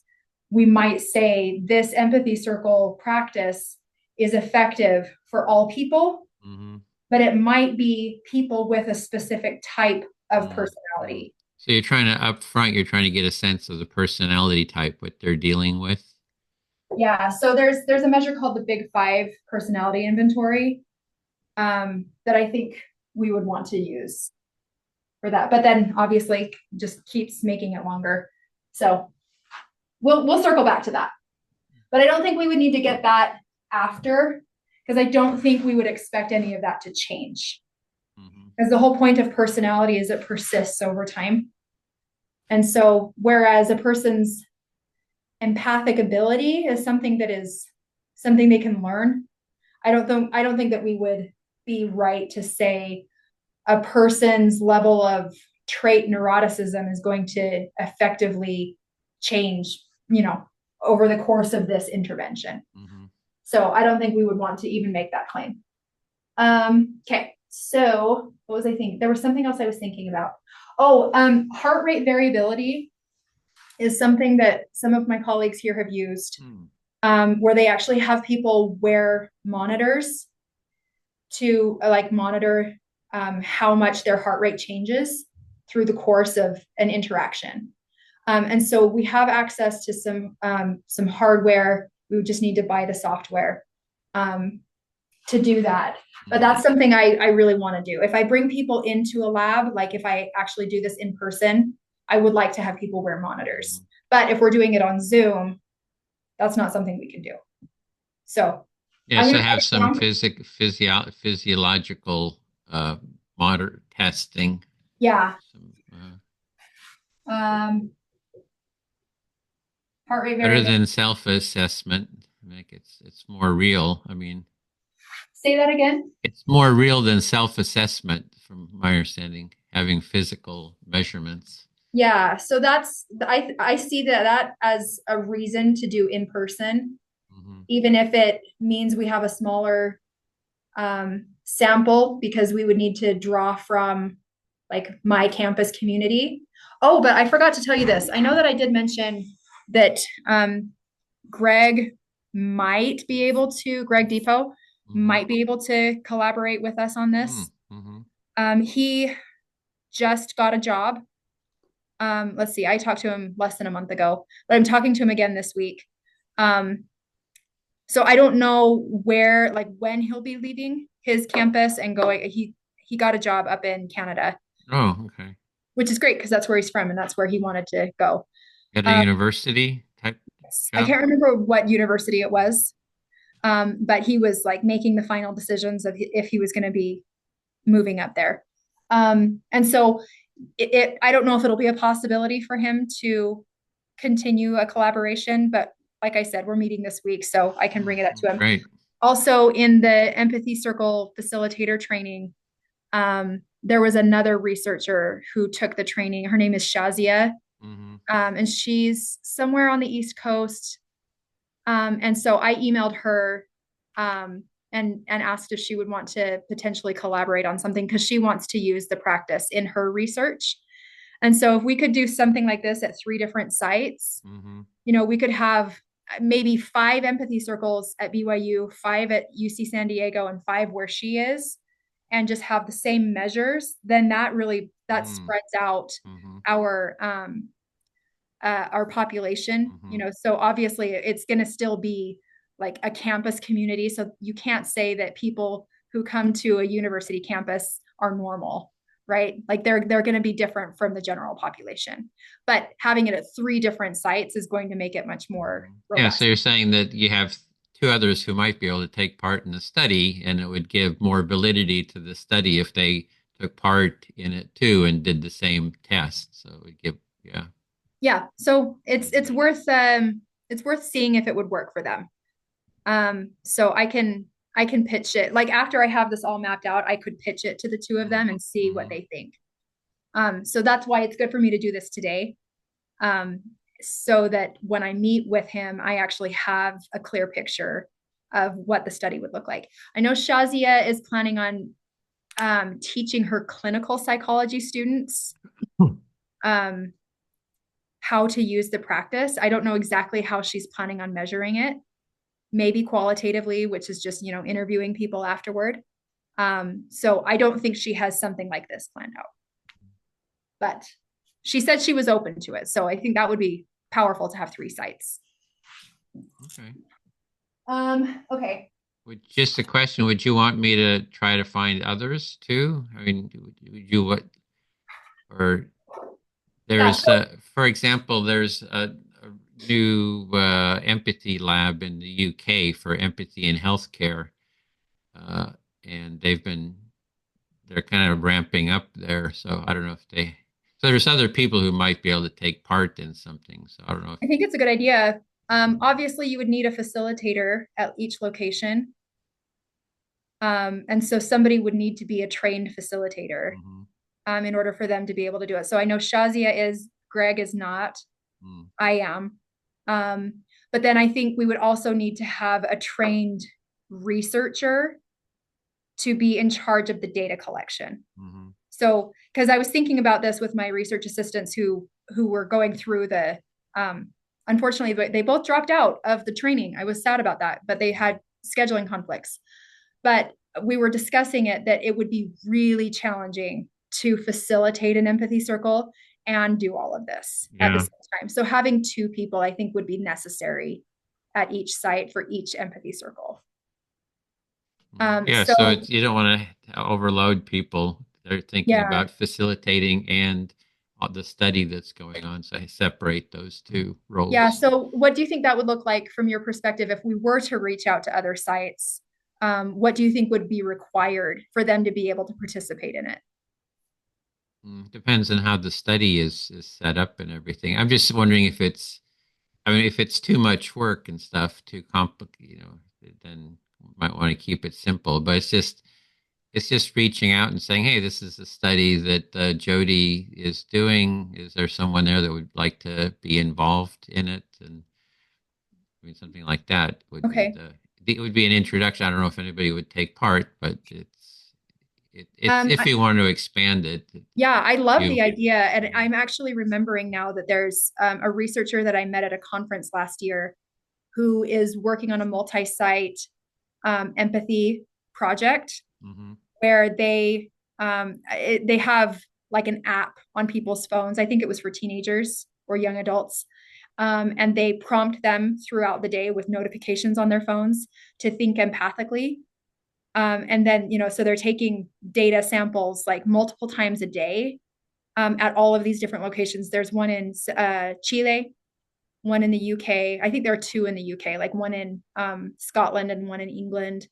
we might say this empathy circle practice is effective for all people, Hmm. but it might be people with a specific type of Hmm. personality. So you're trying to up front, you're trying to get a sense of the personality type, what they're dealing with. Yeah, so there's a measure called the Big Five personality inventory, that I think we would want to use for that. But then obviously just keeps making it longer. So we'll circle back to that. But I don't think we would need to get that after, because I don't think we would expect any of that to change. Hmm. Because the whole point of personality is it persists over time. And so whereas a person's empathic ability is something that is something they can learn, I don't think that we would be right to say a person's level of trait neuroticism is going to effectively change, over the course of this intervention. Hmm. So I don't think we would want to even make that claim. Okay. So what was I thinking? There was something else I was thinking about. Oh, heart rate variability is something that some of my colleagues here have used, where they actually have people wear monitors to like monitor how much their heart rate changes through the course of an interaction. And so we have access to some hardware. We would just need to buy the software to do that. But that's something I really want to do. If I bring people into a lab, like if I actually do this in person, I would like to have people wear monitors. But if we're doing it on Zoom, that's not something we can do. So Yeah, I'm so going to have write some it down. physiological uh, moder testing. Yeah. Some, Um, heart rate better variability. than self-assessment. Like it's more real. I mean, Say that again. it's more real than self-assessment, from my understanding, having physical measurements. Yeah. So I see that as a reason to do in person, Hmm. even if it means we have a smaller sample because we would need to draw from like my campus community. Oh, but I forgot to tell you this. I know that I did mention that Greg Greg Depot Hmm. might be able to collaborate with us on this. Hmm. He just got a job. Let's see, I talked to him less than a month ago, but I'm talking to him again this week. Um, so I don't know like when he'll be leaving his campus and going. He got a job up in Canada, Oh, okay. which is great because that's where he's from and that's where he wanted to go. At a Um, university type I job? can't remember what university it was, but he was like making the final decisions of if he was going to be moving up there. And so I don't know if it'll be a possibility for him to continue a collaboration, but like I said, we're meeting this week, so I can bring it up to him. Great. Also, in the empathy circle facilitator training, there was another researcher who took the training. Her name is Shazia, Hmm. and she's somewhere on the East Coast. And so I emailed her and asked if she would want to potentially collaborate on something because she wants to use the practice in her research. And so if we could do something like this at 3 different sites, Hmm. we could have maybe 5 empathy circles at BYU, 5 at UC San Diego, and 5 where she is, and just have the same measures, then that Hmm. spreads out Hmm. our our population. Hmm. So obviously it's going to still be like a campus community. So you can't say that people who come to a university campus are normal, right? Like they're going to be different from the general population. But having it at 3 different sites is going to make it much more Yeah, so robust. you're saying that you have two others who might be able to take part in the study, and it would give more validity to the study if they took part in it too and did the same test. So it would give, yeah. Yeah. So it's worth seeing if it would work for them. So I can pitch it. Like after I have this all mapped out, I could pitch it to the two of them and see what Mm-hmm. they think. So that's why it's good for me to do this today. Um, so that when I meet with him, I actually have a clear picture of what the study would look like. I know Shazia is planning on teaching her clinical psychology students Hmm. um, how to use the practice. I don't know exactly how she's planning on measuring it. Maybe qualitatively, which is just, interviewing people afterward. So I don't think she has something like this planned out. But she said she was open to it. So I think that would be powerful to have 3 sites. Okay. Okay. Just a question, would you want me to try to find others too? I mean, would you what, or Yeah. there's, for example, there's a new empathy lab in the UK for empathy in healthcare, uh, and they're kind of ramping up there. So I don't know if so there's other people who might be able to take part in something. So I don't know if, I think it's a good idea. Obviously, you would need a facilitator at each location. And so somebody would need to be a trained facilitator mhm, in order for them to be able to do it. So I know Shazia is, Greg is not, mm, I am. But then I think we would also need to have a trained researcher to be in charge of the data collection. mhm, So, because I was thinking about this with my research assistants who were going through the, unfortunately, they both dropped out of the training. I was sad about that, but they had scheduling conflicts. But we were discussing it that it would be really challenging to facilitate an empathy circle and do all of this at the yeah. same time. So having 2 people, I think, would be necessary at each site for each empathy circle. Yeah, so So you don't want to overload people. They're thinking yeah, about facilitating and the study that's going on. So I separate those two yeah. roles. So what do you think that would look like from your perspective if we were to reach out to other sites? What do you think would be required for them to be able to participate in it? Depends on how the study is set up and everything. I'm just wondering if I mean, if it's too much work and stuff, too complicated, then might want to keep it simple. But it's just reaching out and saying, hey, this is a study that Jody is doing. Is there someone there that would like to be involved in it? And I mean, something like that would be Okay. it would be an introduction. I don't know if anybody would take part, but it's if I, you want to expand it, yeah, I love you. the idea. And I'm actually remembering now that there's a researcher that I met at a conference last year who is working on a multi-site empathy project Hmm. where they have like an app on people's phones. I think it was for teenagers or young adults. And they prompt them throughout the day with notifications on their phones to think empathically. And then, so they're taking data samples like multiple times a day at all of these different locations. There's one in Chile, one in the UK. I think there are 2 in the UK, like one in Scotland and one in England.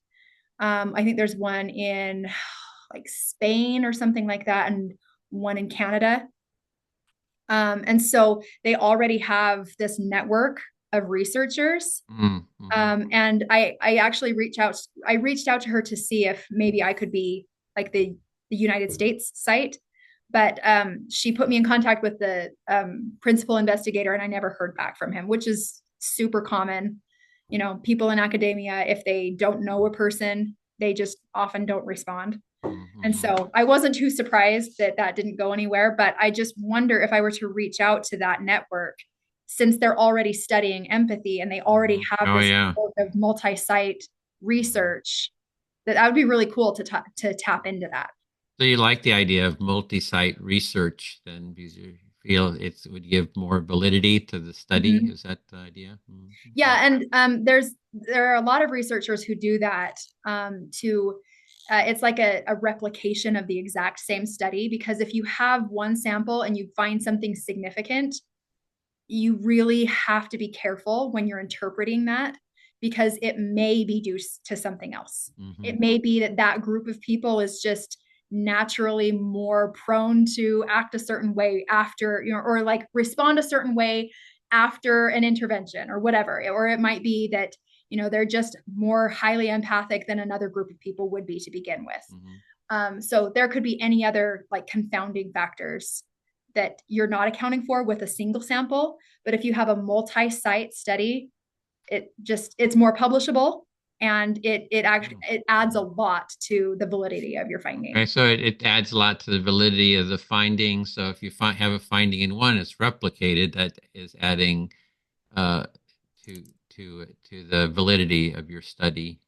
I think there's one in like Spain or something like that, and one in Canada. And so they already have this network of researchers. Mm-hmm. And I actually reached out to her to see if maybe I could be like the United States site. But she put me in contact with the principal investigator, and I never heard back from him, which is super common. People in academia, if they don't know a person, they just often don't respond. And Mm-hmm. so I wasn't too surprised that that didn't go anywhere, but I just wonder if I were to reach out to that network, since they're already studying empathy and they already Hmm. have Oh this yeah. network of multi-site research, that would be really cool to tap into that. So you like the idea of multi-site research then because you feel it would give more validity to the study? Mhm. Is that the idea? Okay. Yeah, and there are a lot of researchers who do that to it's like a replication of the exact same study, because if you have one sample and you find something significant, you really have to be careful when you're interpreting that, because it may be due to something else. Mm-hmm. It may be that that group of people is just naturally more prone to act a certain way after, or like respond a certain way after an intervention or whatever. Or it might be that, they're just more highly empathic than another group of people would be to begin with. Mm-hmm. So there could be any other like confounding factors that you're not accounting for with a single sample. But if you have a multi-site study, it's more publishable. and it actually it adds a lot to the validity of your Okay, finding. so it adds a lot to the validity of the finding. So if you have a finding in one, it's replicated. That is adding uh, to the validity of your study.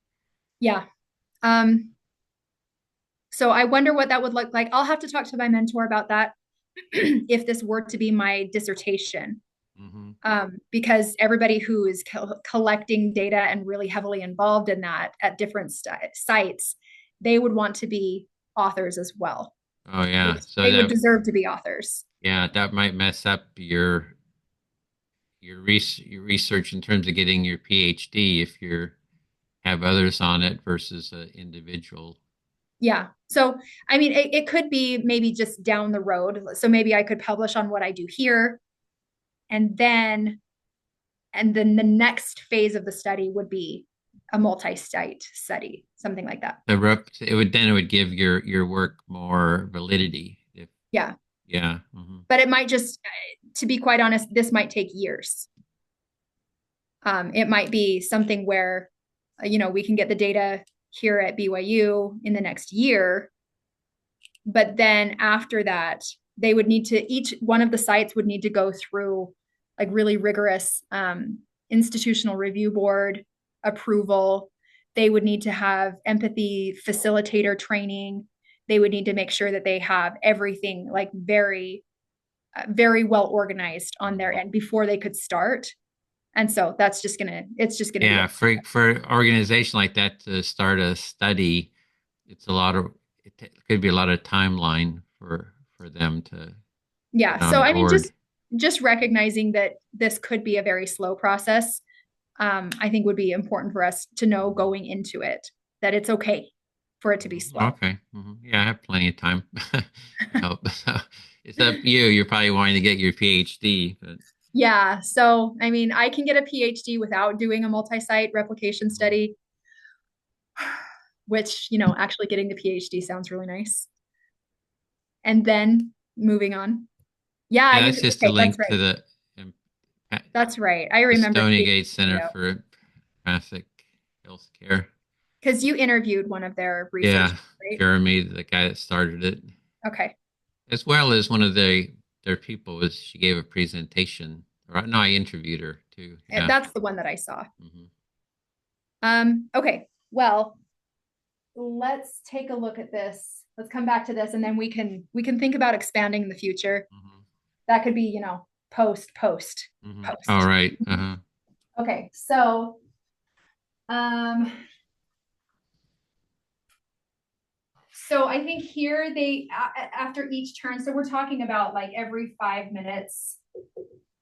Yeah. So I wonder what that would look like. I'll have to talk to my mentor about that if this were to be my dissertation. Hmm. Because everybody who is collecting data and really heavily involved in that at different sites, they would want to be authors as well. Oh yeah, so They would that deserve to be authors. yeah that might mess up your research in terms of getting your PhD if you have others on it versus an individual. Yeah. So, I mean, it could be maybe just down the road. So maybe I could publish on what I do here, and then the next phase of the study would be a multi-site study, something like that. It would give your work more validity. If Yeah. yeah. Hmm. But it might just, to be quite honest, this might take years. It might be something where, we can get the data here at BYU in the next year, but then after that, they would need to, each one of the sites would need to go through like really rigorous institutional review board approval. They would need to have empathy facilitator training. They would need to make sure that they have everything like very, very well organized on their end before they could start. And so it's just gonna be Yeah, for an organization like that to start a study, it's a lot of it could be a lot of timeline for them to yeah. get So on I mean, board. just recognizing that this could be a very slow process, I think would be important for us to know Mhm. going into it that it's okay for it to be Mhm. slow. Okay. Yeah, I have plenty of time. I hope. So it's up to you. You're probably wanting to get your PhD, but Yeah. So I mean, I can get a PhD without doing a multi-site replication mhm. study, which actually getting the PhD sounds really nice. And then moving on. Yeah, Yeah, you that's could, just a okay, that's link to right. um, That's right. I the remember Stony seeing Gate the Center video for Empathic Healthcare. because you interviewed one of their researchers, Yeah, right? Jeremy, the guy that started it, Okay. as well as one of their people was she gave a presentation. Or no, I interviewed her too. Yeah. That's the one that I saw. Hmm. Okay. Well, let's take a look at this. Let's come back to this and then we can think about expanding in the future. Hmm. That could be, post Hmm. All post. right. Uh-huh. Okay. Um so I think here after each turn, so we're talking about like every 5 minutes,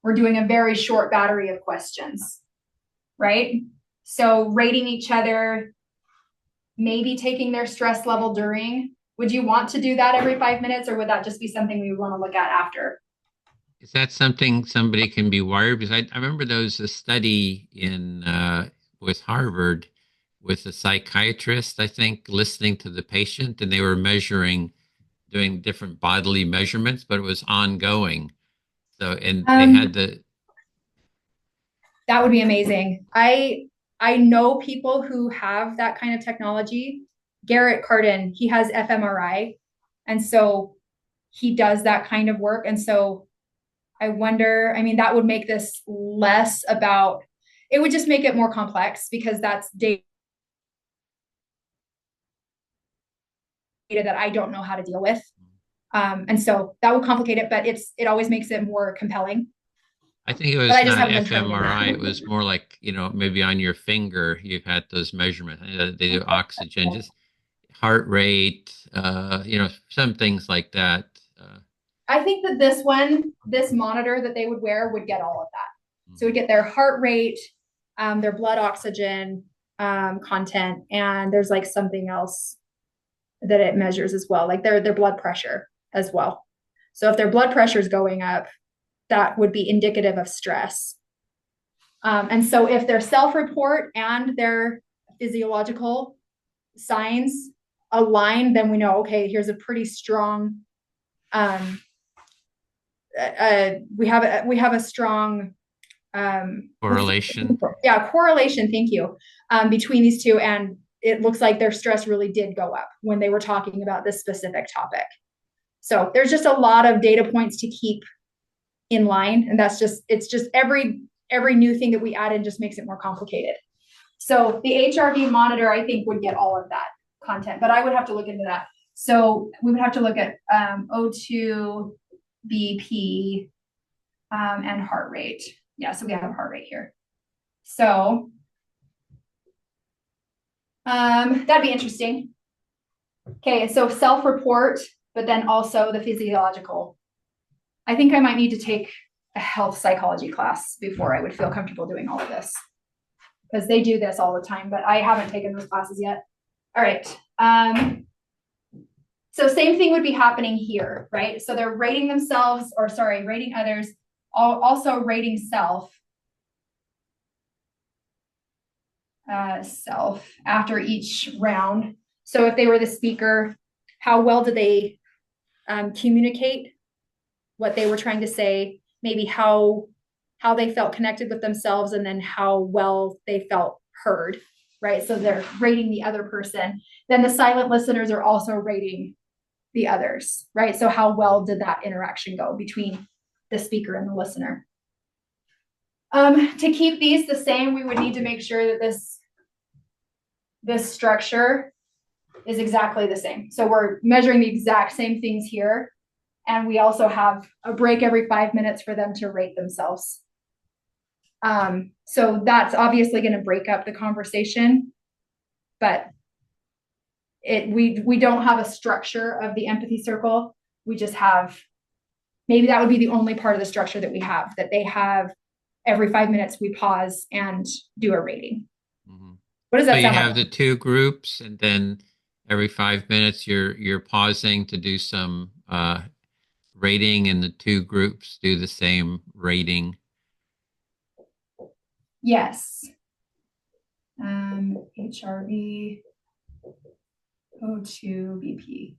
we're doing a very short battery of questions, right? So rating each other, maybe taking their stress level during. Would you want to do that every 5 minutes, or would that just be something we would want to look at after? Is that something somebody can be wired? Because I remember there was a study in with Harvard with a psychiatrist, I think, listening to the patient, and they were measuring, doing different bodily measurements, but it was ongoing. So, and they had Um, the, that would be amazing. I know people who have that kind of technology. Garrett Carden, he has fMRI, and so he does that kind of work. And so I wonder, I mean, that would make this less about, it would just make it more complex because that's data that I don't know how to deal with. And so that would complicate it, but it always makes it more compelling. I think it But was I just not haven't been trained in fMRI. It that. was more like, maybe on your finger, you've had those measurements. They do oxygen, just heart rate, some things like that. I think that this monitor that they would wear would get all of that. So we Mhm. get their heart rate, their blood oxygen content, and there's like something else that it measures as well, like their blood pressure as well. So if their blood pressure is going up, that would be indicative of stress. And so if their self-report and their physiological signs align, then we know, okay, here's a pretty strong, we have a strong what's Correlation. yeah, correlation, thank you, between these two. And it looks like their stress really did go up when they were talking about this specific topic. So there's just a lot of data points to keep in line. And it's just every new thing that we add in just makes it more complicated. So the HRV monitor, I think, would get all of that content, but I would have to look into that. So we would have to look at O2, BP, and heart rate. Yeah, so we have heart rate here. So that'd be interesting. Okay, so self-report, but then also the physiological. I think I might need to take a health psychology class before I would feel comfortable doing all of this, because they do this all the time, but I haven't taken those classes yet. All right. So same thing would be happening here, right? So they're rating themselves, or sorry, rating others, also rating self after each round. So if they were the speaker, how well did they communicate what they were trying to say, maybe how they felt connected with themselves, and then how well they felt heard, right? So they're rating the other person. Then the silent listeners are also rating the others, right? So how well did that interaction go between the speaker and the listener? To keep these the same, we would need to make sure that this structure is exactly the same. So we're measuring the exact same things here. And we also have a break every 5 minutes for them to rate themselves. So that's obviously going to break up the conversation, but we don't have a structure of the empathy circle. We just have, maybe that would be the only part of the structure that we have, that they have every 5 minutes we pause and do a rating. Mm-hmm. What does that so sound you have like? the two groups, and then every 5 minutes you're pausing to do some rating, and the two groups do the same rating. Yes. HRV, O2, BP.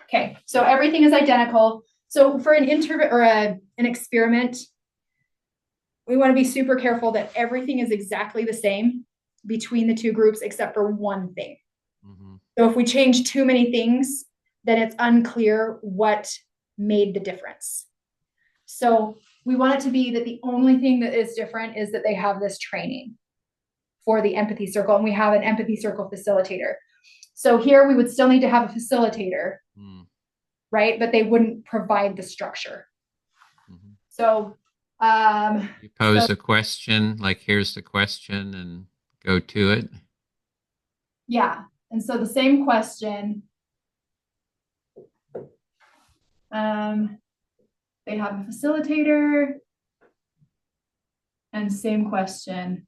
Okay, so everything is identical. So for an interview or an experiment, we want to be super careful that everything is exactly the same between the two groups except for one thing. Mm-hmm. So if we change too many things, then it's unclear what made the difference. So we want it to be that the only thing that is different is that they have this training for the empathy circle, and we have an empathy circle facilitator. So here we would still need to have a facilitator, right? But they wouldn't provide the structure. Mm-hmm. So you pose a question, like here's the question, and go to it. Yeah. And so the same question, they have a facilitator, and same question.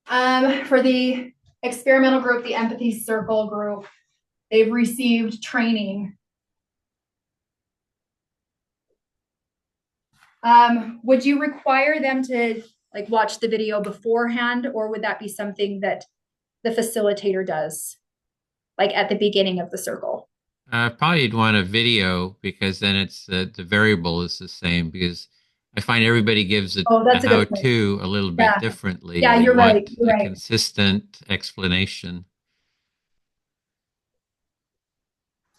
For the experimental group, the empathy circle group, they've received training. Would you require them to like watch the video beforehand, or would that be something that the facilitator does, like at the beginning of the circle? Probably you'd want a video, because then it's the variable is the same, because I find everybody gives a how-to a little bit differently. Yeah, you're right. You're right. Consistent explanation.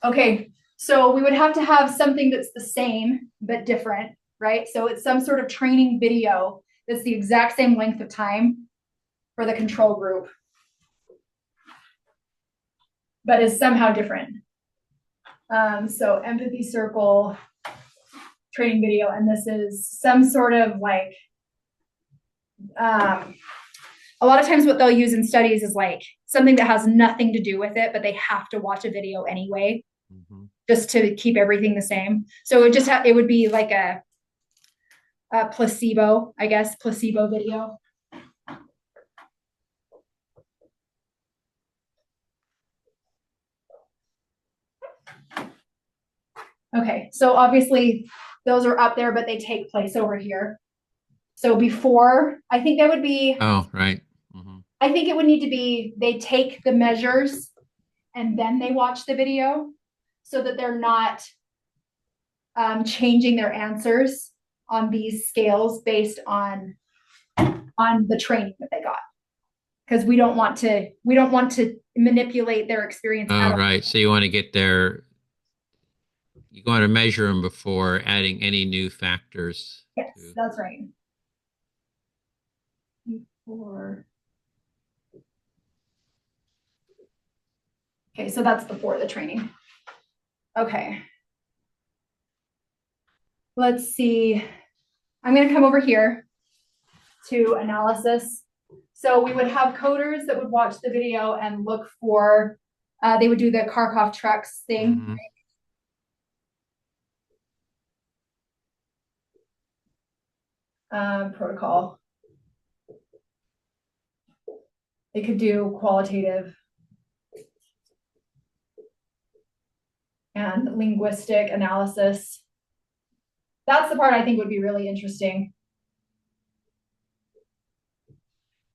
Okay, so we would have to have something that's the same but different, right? So it's some sort of training video that's the exact same length of time for the control group, but is somehow different. So empathy circle training video, and this is some sort of like, a lot of times what they'll use in studies is like something that has nothing to do with it, but they have to watch a video anyway, just to keep everything the same. So it would be like a placebo, I guess, placebo video. Okay, so obviously those are up there, but they take place over here. So before, I think that would be. Oh, right. Mm-hmm. I think it would need to be, they take the measures and then they watch the video, so that they're not changing their answers on these scales based on the training that they got, because we don't want to manipulate their experience at Oh, all. right. So you want to get their, you want to measure them before adding any new factors Yes, to. that's right. Before. Okay, so that's before the training. Okay. Let's see. I'm going to come over here to analysis. So we would have coders that would watch the video and look for, they would do the Kharkov trucks thing. Mhm. Protocol. They could do qualitative and linguistic analysis. That's the part I think would be really interesting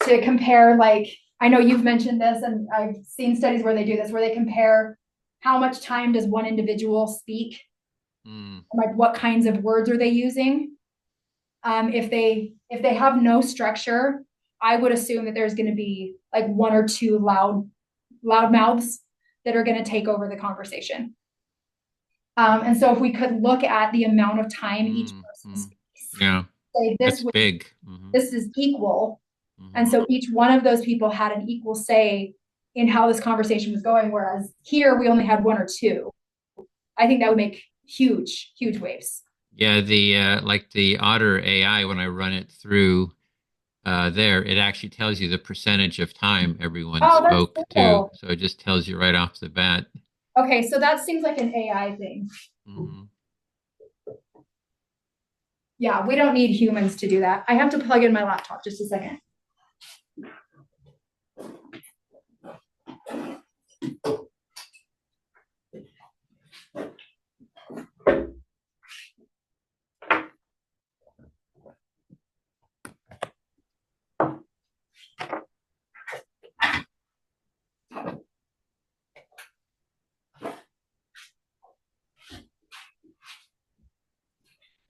to compare. Like, I know you've mentioned this, and I've seen studies where they do this, where they compare how much time does one individual speak, Mm. like what kinds of words are they using. If they have no structure, I would assume that there's going to be like one or two loud mouths that are going to take over the conversation. And so if we could look at the amount of time each Mm. person Mm. speaks, Yeah, say that's big. this is equal. And Hmm. so each one of those people had an equal say in how this conversation was going, whereas here we only had one or two. I think that would make huge, huge waves. Yeah, the like the Otter AI, when I run it through there, it actually tells you the percentage of time everyone Oh, that's spoke to. cool. So it just tells you right off the bat. Okay, so that seems like an AI thing. Hmm. Yeah, we don't need humans to do that. I have to plug in my laptop just a second.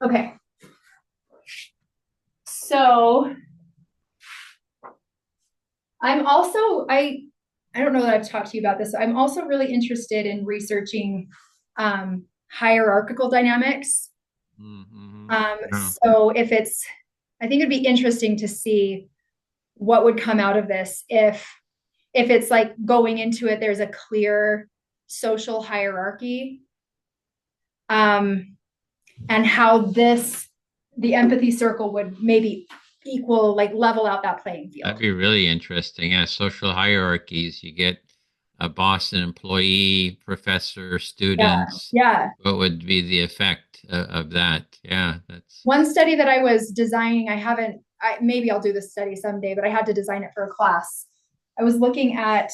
Okay. So I'm also I don't know that I've talked to you about this. I'm also really interested in researching hierarchical dynamics. Hmm. Um, Yeah. so if it's, I think it'd be interesting to see what would come out of this if it's like going into it, there's a clear social hierarchy, and how the empathy circle would maybe equal, like level out that playing That'd field. be really interesting. Yeah, social hierarchies. You get a boss and employee, professor, Yeah, students. yeah. What would be the effect of that? Yeah, that's. One study that I was designing, maybe I'll do this study someday, but I had to design it for a class. I was looking at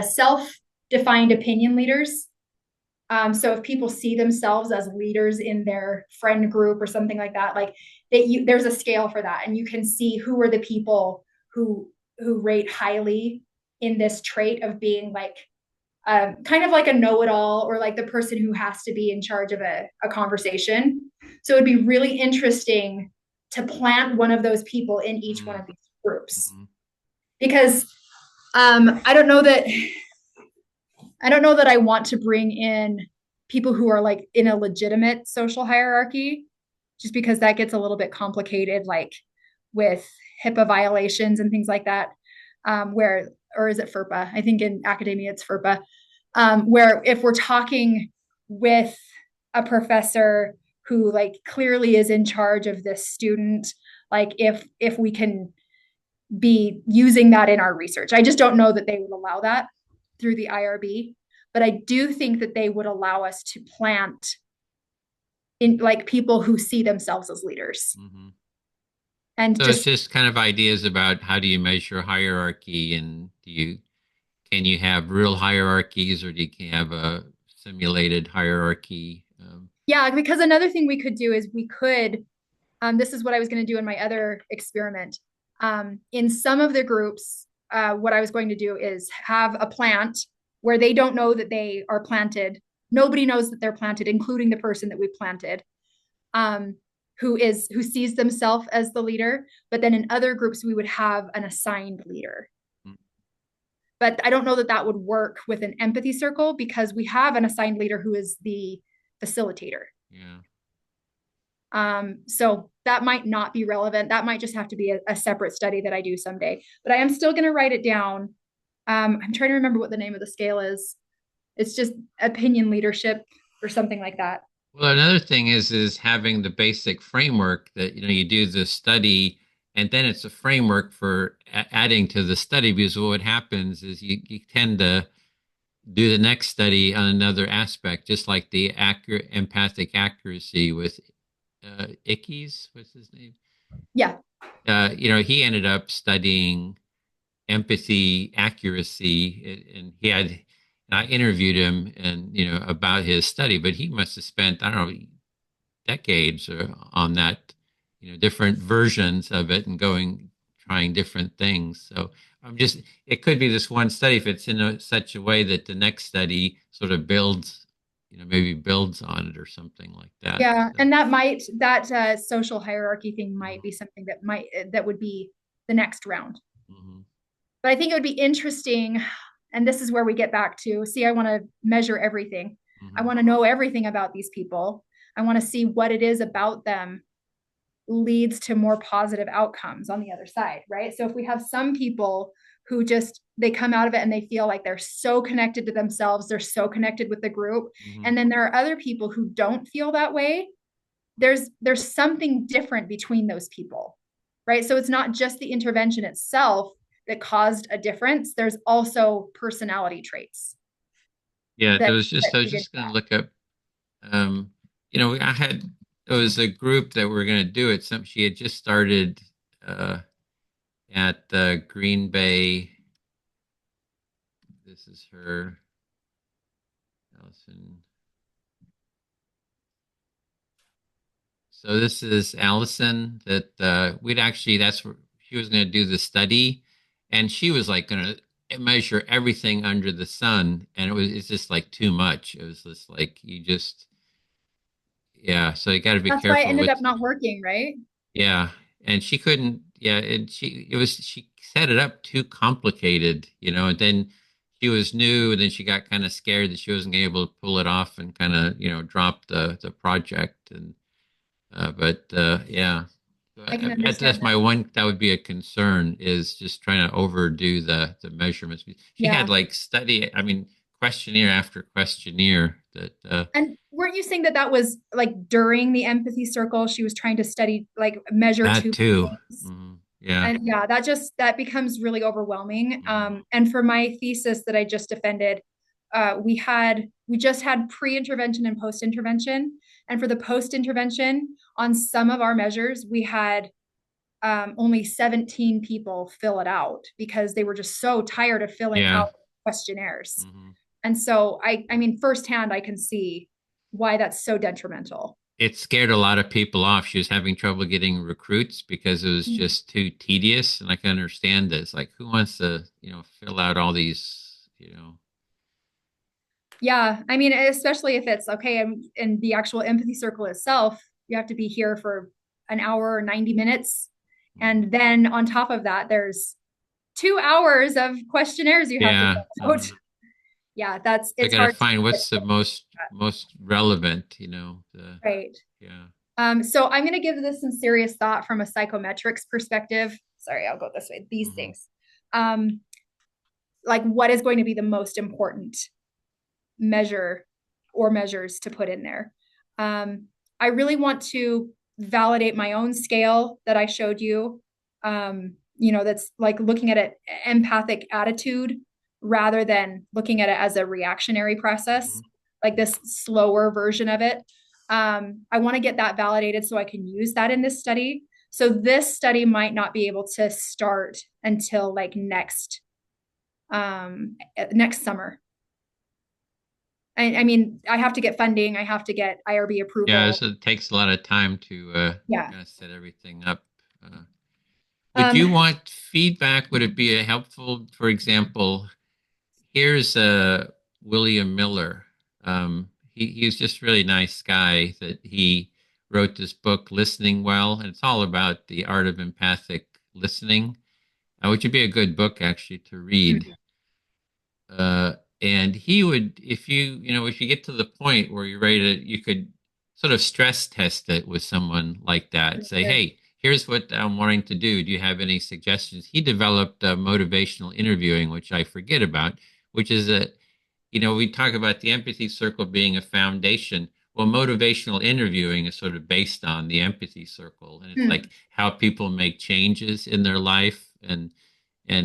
self-defined opinion leaders. So if people see themselves as leaders in their friend group or something like that, like there's a scale for that, and you can see who are the people who rate highly in this trait of being like kind of like a know-it-all, or like the person who has to be in charge of a conversation. So it'd be really interesting to plant one of those people in each one Mm. of these groups, Hmm. because I don't know that I want to bring in people who are like in a legitimate social hierarchy, just because that gets a little bit complicated, like with HIPAA violations and things like that. Where, or is it FERPA? I think in academia it's FERPA. Where if we're talking with a professor who like clearly is in charge of this student, like if we can be using that in our research. I just don't know that they would allow that through the IRB, but I do think that they would allow us to plant in like people who see themselves as leaders. Hmm. And So it's just, just kind of ideas about how do you measure hierarchy, and can you have real hierarchies, or do you have a simulated hierarchy? yeah, because another thing we could do is we could, this is what I was going to do in my other experiment. In some of the groups, what I was going to do is have a plant where they don't know that they are planted, Nobody knows that they're planted, including the person that we planted, um, who sees themselves as the leader. But then in other groups, we would have an assigned leader. Mm. But I don't know that that would work with an empathy circle because we have an assigned leader who is the facilitator. Yeah. So that might not be relevant. That might just have to be a separate study that I do someday. But I am still going to write it down. I'm trying to remember what the name of the scale is. It's just opinion leadership or something like that. Well, another thing is having the basic framework that you do the study, and then it's a framework for adding to the study. Because what happens is you tend to do the next study on another aspect, just like the accurate empathic accuracy with Ickes. What's his name? Yeah. He ended up studying empathy accuracy, and he had. I interviewed him, and about his study, but he must have spent, I don't know, decades on that, different versions of it, and trying different things. So it could be this one study if it's in such a way that the next study sort of builds, maybe builds on it or something like that. Yeah. So, And that social hierarchy thing might be something that would be the next round. mhm, But I think it would be interesting. And this is where we get back to see, I want to measure everything. I mhm, want to know everything about these people. I want to see what it is about them leads to more positive outcomes on the other side, right? So if we have some people who just they come out of it and they feel like they're so connected to themselves, they're so connected with the group, mhm. and then there are other people who don't feel that way, there's something different between those people, right? So it's not just the intervention itself that caused a difference. There's also personality traits Yeah, that, I that was feed into just going to that. look up. I had there was a group that were going to do it. She had just started uh, at Green Bay. This is her, Allison. So this is Allison that we'd actually that's where she was going to do the study, and she was like going to measure everything under the sun, and it's just like too much. It was just like you just yeah. So you got to be That's why it careful ended with up not working, right? yeah, and she couldn't yeah, and she set it up too complicated, and then she was new, and then she got kind of scared that she wasn't gonna be able to pull it off, and kind of drop the project and. But yeah, I can understand that's that. my one. That would be a concern is just trying to overdo the measurements. She had Yeah. like I mean, questionnaire after questionnaire that. And weren't you saying that that was like during the empathy circle, she was trying to study, like measure That two too. things? Yeah. And yeah, that becomes really overwhelming. Mhm. And for my thesis that I just defended, we just had pre-intervention and post-intervention. And for the post-intervention, on some of our measures, we had only 17 people fill it out because they were just so tired of filling Yeah. out questionnaires. Mhm. And so I mean, firsthand, I can see why that's so detrimental. It scared a lot of people off. She was having trouble getting recruits because it was Mm. just too tedious, and I can understand this. Like, who wants to, fill out all these. Yeah, I mean, especially if it's okay, and the actual empathy circle itself, you have to be here for an hour or 90 minutes. Mhm. And then on top of that, there's 2 hours of questionnaires you have to Yeah. fill out. Yeah, So I it's got to hard to find get what's the most relevant, the that right. yeah. So I'm going to give this some serious thought from a psychometrics perspective. Sorry, I'll go this way. These Hmm. things. Um, like what is going to be the most important measure or measures to put in there. I really want to validate my own scale that I showed you. That's like looking at it empathic attitude rather than looking at it as a reactionary process, Hmm. like this slower version of it. I want to get that validated so I can use that in this study. So this study might not be able to start until like next summer. I mean, I have to get funding. I have to get IRB Yeah, approval. so it takes a lot of time to Yeah. kind of set everything up. Uh, would Um, you want feedback? Would it be a helpful, for example, here's William Miller. he was just really nice guy that he wrote this book, Listening Well, and it's all about the art of empathic listening, which would be a good book actually to read. Mhm. Uh, and he would, if if you get to the point where you're ready to, you could sort of stress test it with someone like that. Say, Sure. hey, here's what I'm wanting to do. Do you have any suggestions? He developed motivational interviewing, which I forget about, which is we talk about the empathy circle being a foundation. Well, motivational interviewing is sort of based on the empathy circle, and it's Hmm. like how people make changes in their life and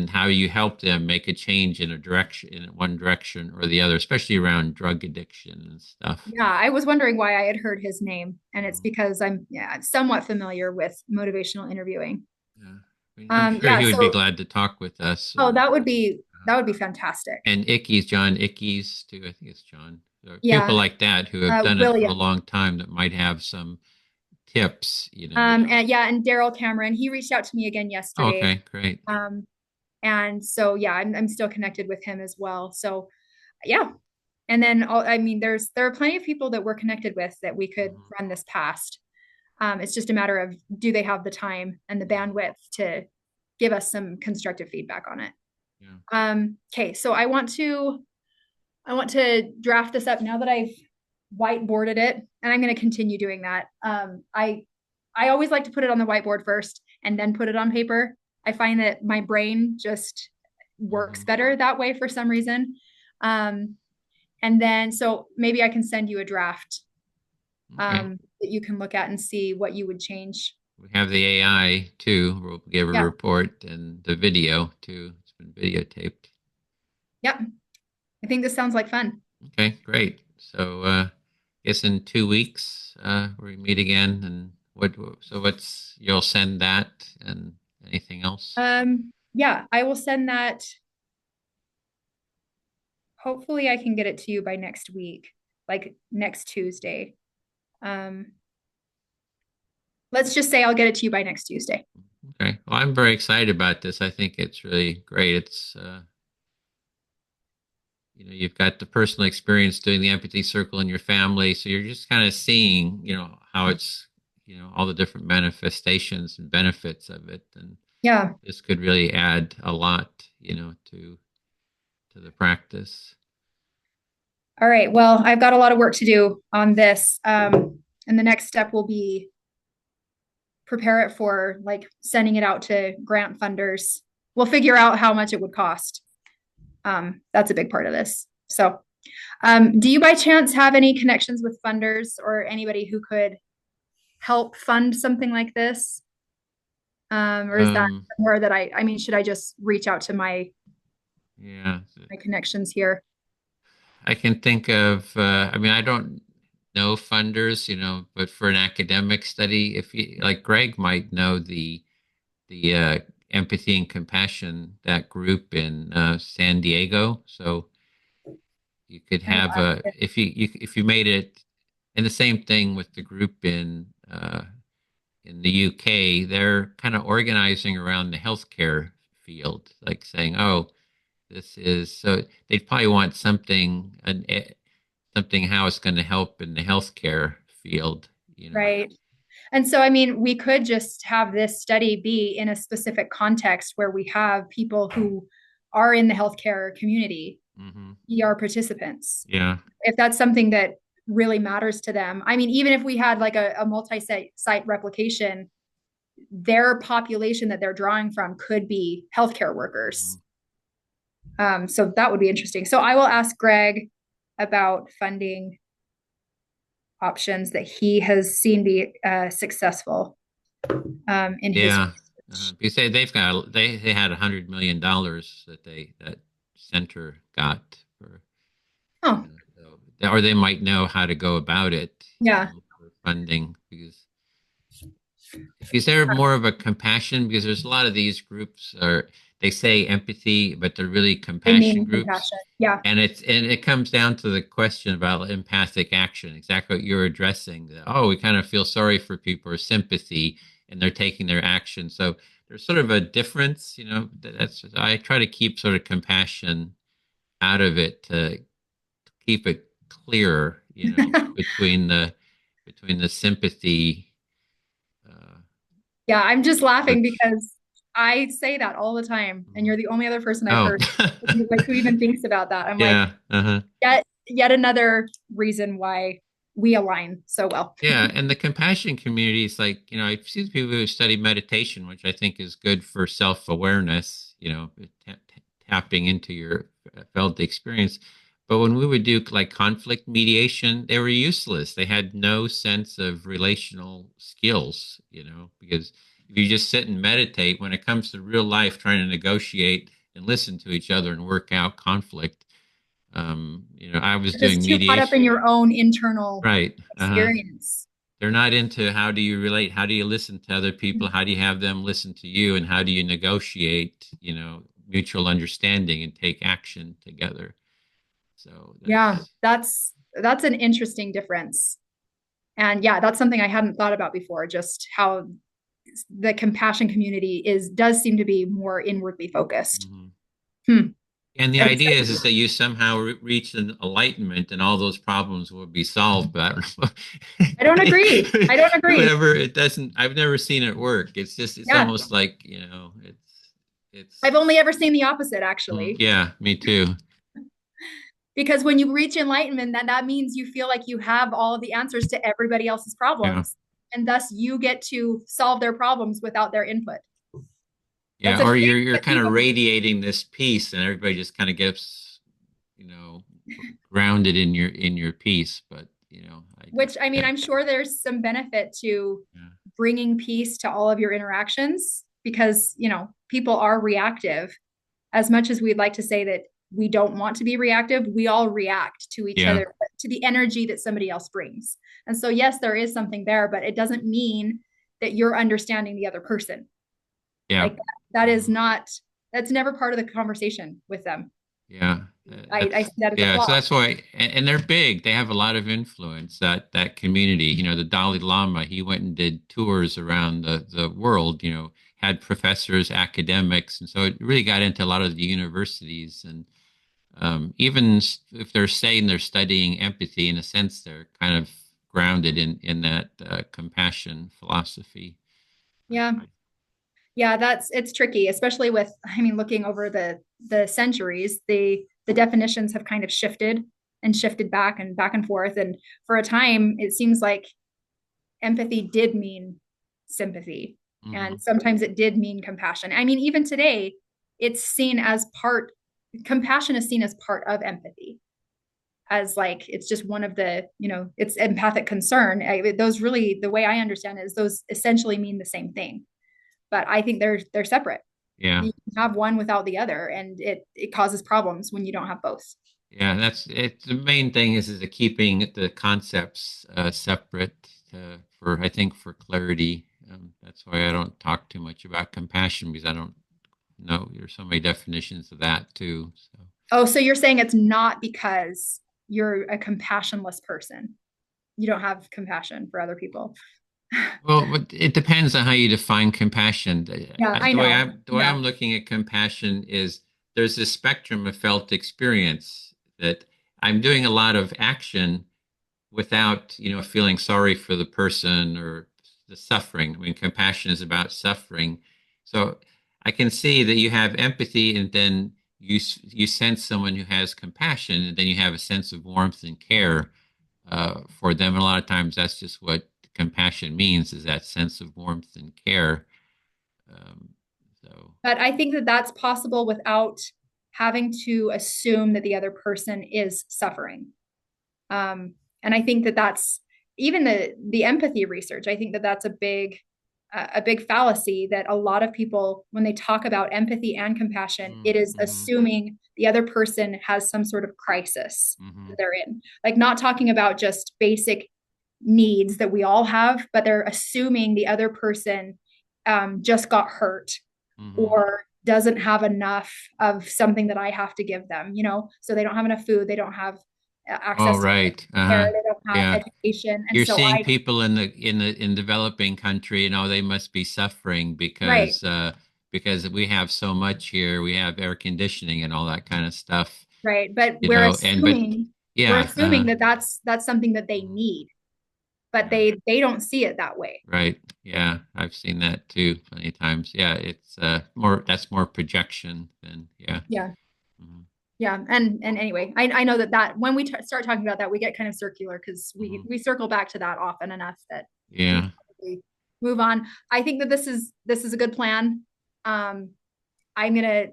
how you help them make a change in a direction, in one direction or the other, especially around drug addiction and stuff. Yeah, I was wondering why I had heard his name, and it's Mhm. because I'm, yeah, somewhat familiar with motivational interviewing. Yeah. I mean, I'm sure Yeah, he would be so glad to talk with us. oh, that would be fantastic. And Ickes, John Ickes, too. I think it's John. People Yeah, like that who have done it for a William. long time that might have some tips, And yeah, and Daryl Cameron, he reached out to me again Oh, yesterday. okay, great. Um, and so yeah, I'm still connected with him as well. So yeah. And then I mean, there are plenty of people that we're connected with that we could Mhm. run this past. It's just a matter of, do they have the time and the bandwidth to give us some constructive feedback on it? Yeah. Okay, so I want to draft this up now that I've whiteboarded it, and I'm going to continue doing that. I always like to put it on the whiteboard first and then put it on paper. I find that my brain just works Hmm. better that way for some reason. Um, and then so maybe I can send you a draft Okay. that you can look at and see what you would change. We have the AI too. We'll give a Yeah. report and the video too. It's been videotaped. Yep. I think this sounds like fun. Okay, great. So, guess in 2 weeks, we meet again and what's, you'll send that and anything else? Yeah, I will send that. Hopefully I can get it to you by next week, like next Tuesday. Um, let's just say I'll get it to you by next Tuesday. Okay. Well, I'm very excited about this. I think it's really great. It's, you've got the personal experience doing the empathy circle in your family. So you're just kind of seeing, how it's, all the different manifestations and benefits of it. And Yeah. this could really add a lot, to the practice. All right. Well, I've got a lot of work to do on this. And the next step will be prepare it for like sending it out to grant funders. We'll figure out how much it would cost. That's a big part of this. So, do you by chance have any connections with funders or anybody who could help fund something like this? Or is that Um, more that I mean, should I just reach out to yeah, my connections here? I can think of, I mean, I don't know funders, but for an academic study, if you like Greg might know the empathy and compassion, that group in San Diego. So you could I will have ask a it. if you made it, and the same thing with the group in the UK. They're kind of organizing around the healthcare field, like saying, "Oh, this is," so they'd probably want something how it's going to help in the healthcare field. Right. And so, I mean, we could just have this study be in a specific context where we have people who are in the healthcare community, Hmm. ER participants. Yeah. If that's something that really matters to them. I mean, even if we had like a multi-site replication, their population that they're drawing from could be healthcare workers. Mhm. So that would be interesting. So I will ask Greg about funding options that he has seen be successful in his Yeah. research. You say they had $100 million that center got for, Oh, or they might know how to go about it, yeah. for funding because is there more of a compassion? Because there's a lot of these groups they say empathy, but they're really They compassion mean groups. compassion. Yeah. And it comes down to the question about empathic action, exactly what you're addressing. Oh, we kind of feel sorry for people or sympathy, and they're taking their action. So there's sort of a difference. That's I try to keep sort of compassion out of it to keep it clear, between the sympathy. Uh, Yeah, I'm just laughing which because I say that all the time, and you're the only other person I've oh heard like who even thinks about that. I'm like, yeah, uh-huh. yet another reason why we align so well. Yeah, and the compassion community is like, I've seen people who study meditation, which I think is good for self-awareness, tapping into your felt experience. But when we would do like conflict mediation, they were useless. They had no sense of relational skills, because if you just sit and meditate, when it comes to real life, trying to negotiate and listen to each other and work out conflict, I was You're doing just too caught up mediation. in your own internal Right. Uh-huh. experience. They're not into how do you relate, how do you listen to other people, how do you have them listen to you, and how do you negotiate, mutual understanding and take action together. So Yeah, that's that's an interesting difference. And yeah, that's something I hadn't thought about before, just how the compassion community does seem to be more inwardly focused. mhm. Hmm. And the That's idea is that you somehow reach an enlightenment and all those problems will be solved. But I don't I don't agree. know. I don't agree. Whoever it doesn't, I've never seen it work. It's Yeah. almost like, I've it's, only ever seen the opposite, actually. yeah, me too. Because when you reach enlightenment, that means you feel like you have all of the answers to everybody else's Yeah. problems. And thus you get to solve their problems without their input. That's Yeah, a or big you're kind of placebo. radiating this peace, and everybody just kind of gets, grounded in your peace. But I Which, I mean, yeah, I'm sure there's some benefit to yeah, bringing peace to all of your interactions because, people are reactive. As much as we'd like to say that we don't want to be reactive, we all react to each yeah, other, to the energy that somebody else brings. And so, yes, there is something there, but it doesn't mean that you're understanding the other person. yeah, Like that is mhm, not, that's never part of the conversation with them. yeah. I see that as a Yeah. So flaw. that's why, and they're big. They have a lot of influence. That community. The Dalai Lama. He went and did tours around the world. Had professors, academics, and so it really got into a lot of the universities and. Even if they're saying they're studying empathy, in a sense, they're kind of grounded in that compassion philosophy. Yeah. Yeah, it's tricky, especially with, I mean, looking over the centuries, the definitions have kind of shifted and shifted back and forth. And for a time, it seems like empathy did mean sympathy. Hmm. And sometimes it did mean compassion. I mean, even today, it's seen as compassion is seen as part of empathy, as like it's just one of it's empathic concern. Those really, the way I understand it is those essentially mean the same thing, but I think they're separate. Yeah, You can have one without the other, and it causes problems when you don't have both. yeah. That's it. The main thing is keeping the concepts separate for I think for clarity. That's why I don't talk too much about compassion because I don't know. There's so many definitions of that too. So. Oh, so you're saying it's not because you're a compassionless person. You don't have compassion for other people. Well, but it depends on how you define compassion. Yeah, I The way know. I'm looking at compassion is there's a spectrum of felt experience that I'm doing a lot of action without, feeling sorry for the person or the suffering. I mean, compassion is about suffering. So I can see that you have empathy and then you sense someone who has compassion and then you have a sense of warmth and care for them. And a lot of times that's just what compassion means is that sense of warmth and care. Um, so, But I think that that's possible without having to assume that the other person is suffering. And I think that that's even the empathy research. I think that that's a big fallacy that a lot of people, when they talk about empathy and compassion, it is mm-hmm, assuming the other person has some sort of crisis mm-hmm, that they're in. Like not talking about just basic needs that we all have, but they're assuming the other person just got hurt mm-hmm. or doesn't have enough of something that I have to give them, so they don't have enough food, they don't have Oh, access to right. care, Uh-huh. they don't have Yeah. education. And You're so seeing I, people in developing country, they must be suffering right, because we have so much here. We have air conditioning and all that kind of stuff, right. But we're and but assuming. We're Yeah. assuming that that's something that they need, but Yeah. they don't see it that way. Right. Yeah. I've seen that too plenty of times. Yeah. It's more, that's more projection than, yeah. Yeah. Mhm. Yeah. And anyway, I know that when we start talking about that, we get kind of circular because Mhm. we circle back to that often enough that we Yeah. probably move on. I think that this is a good plan. Um, I'm gonna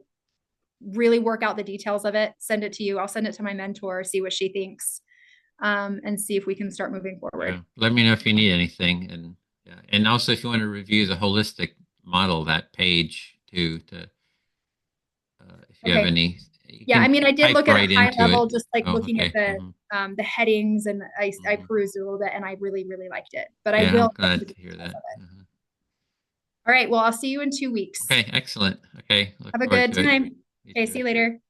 really work out the details of it, send it to you. I'll send it to my mentor, see what she thinks, and see if we can start moving Yeah. forward. Let me know if you need anything. And yeah. And also if you want to review the holistic model, that page too, to if you have Okay. any, you Yeah, I can mean, I did type look at a right high into it. level, just like Oh, looking at okay. the headings, and I Hmm. perused a little bit, and I really really liked it. But I Yeah, I'm will. glad to hear that. All right. Well, I'll see you in 2 weeks. Okay, excellent. Okay, look Have a forward good to it. time. You Okay. See too. you later.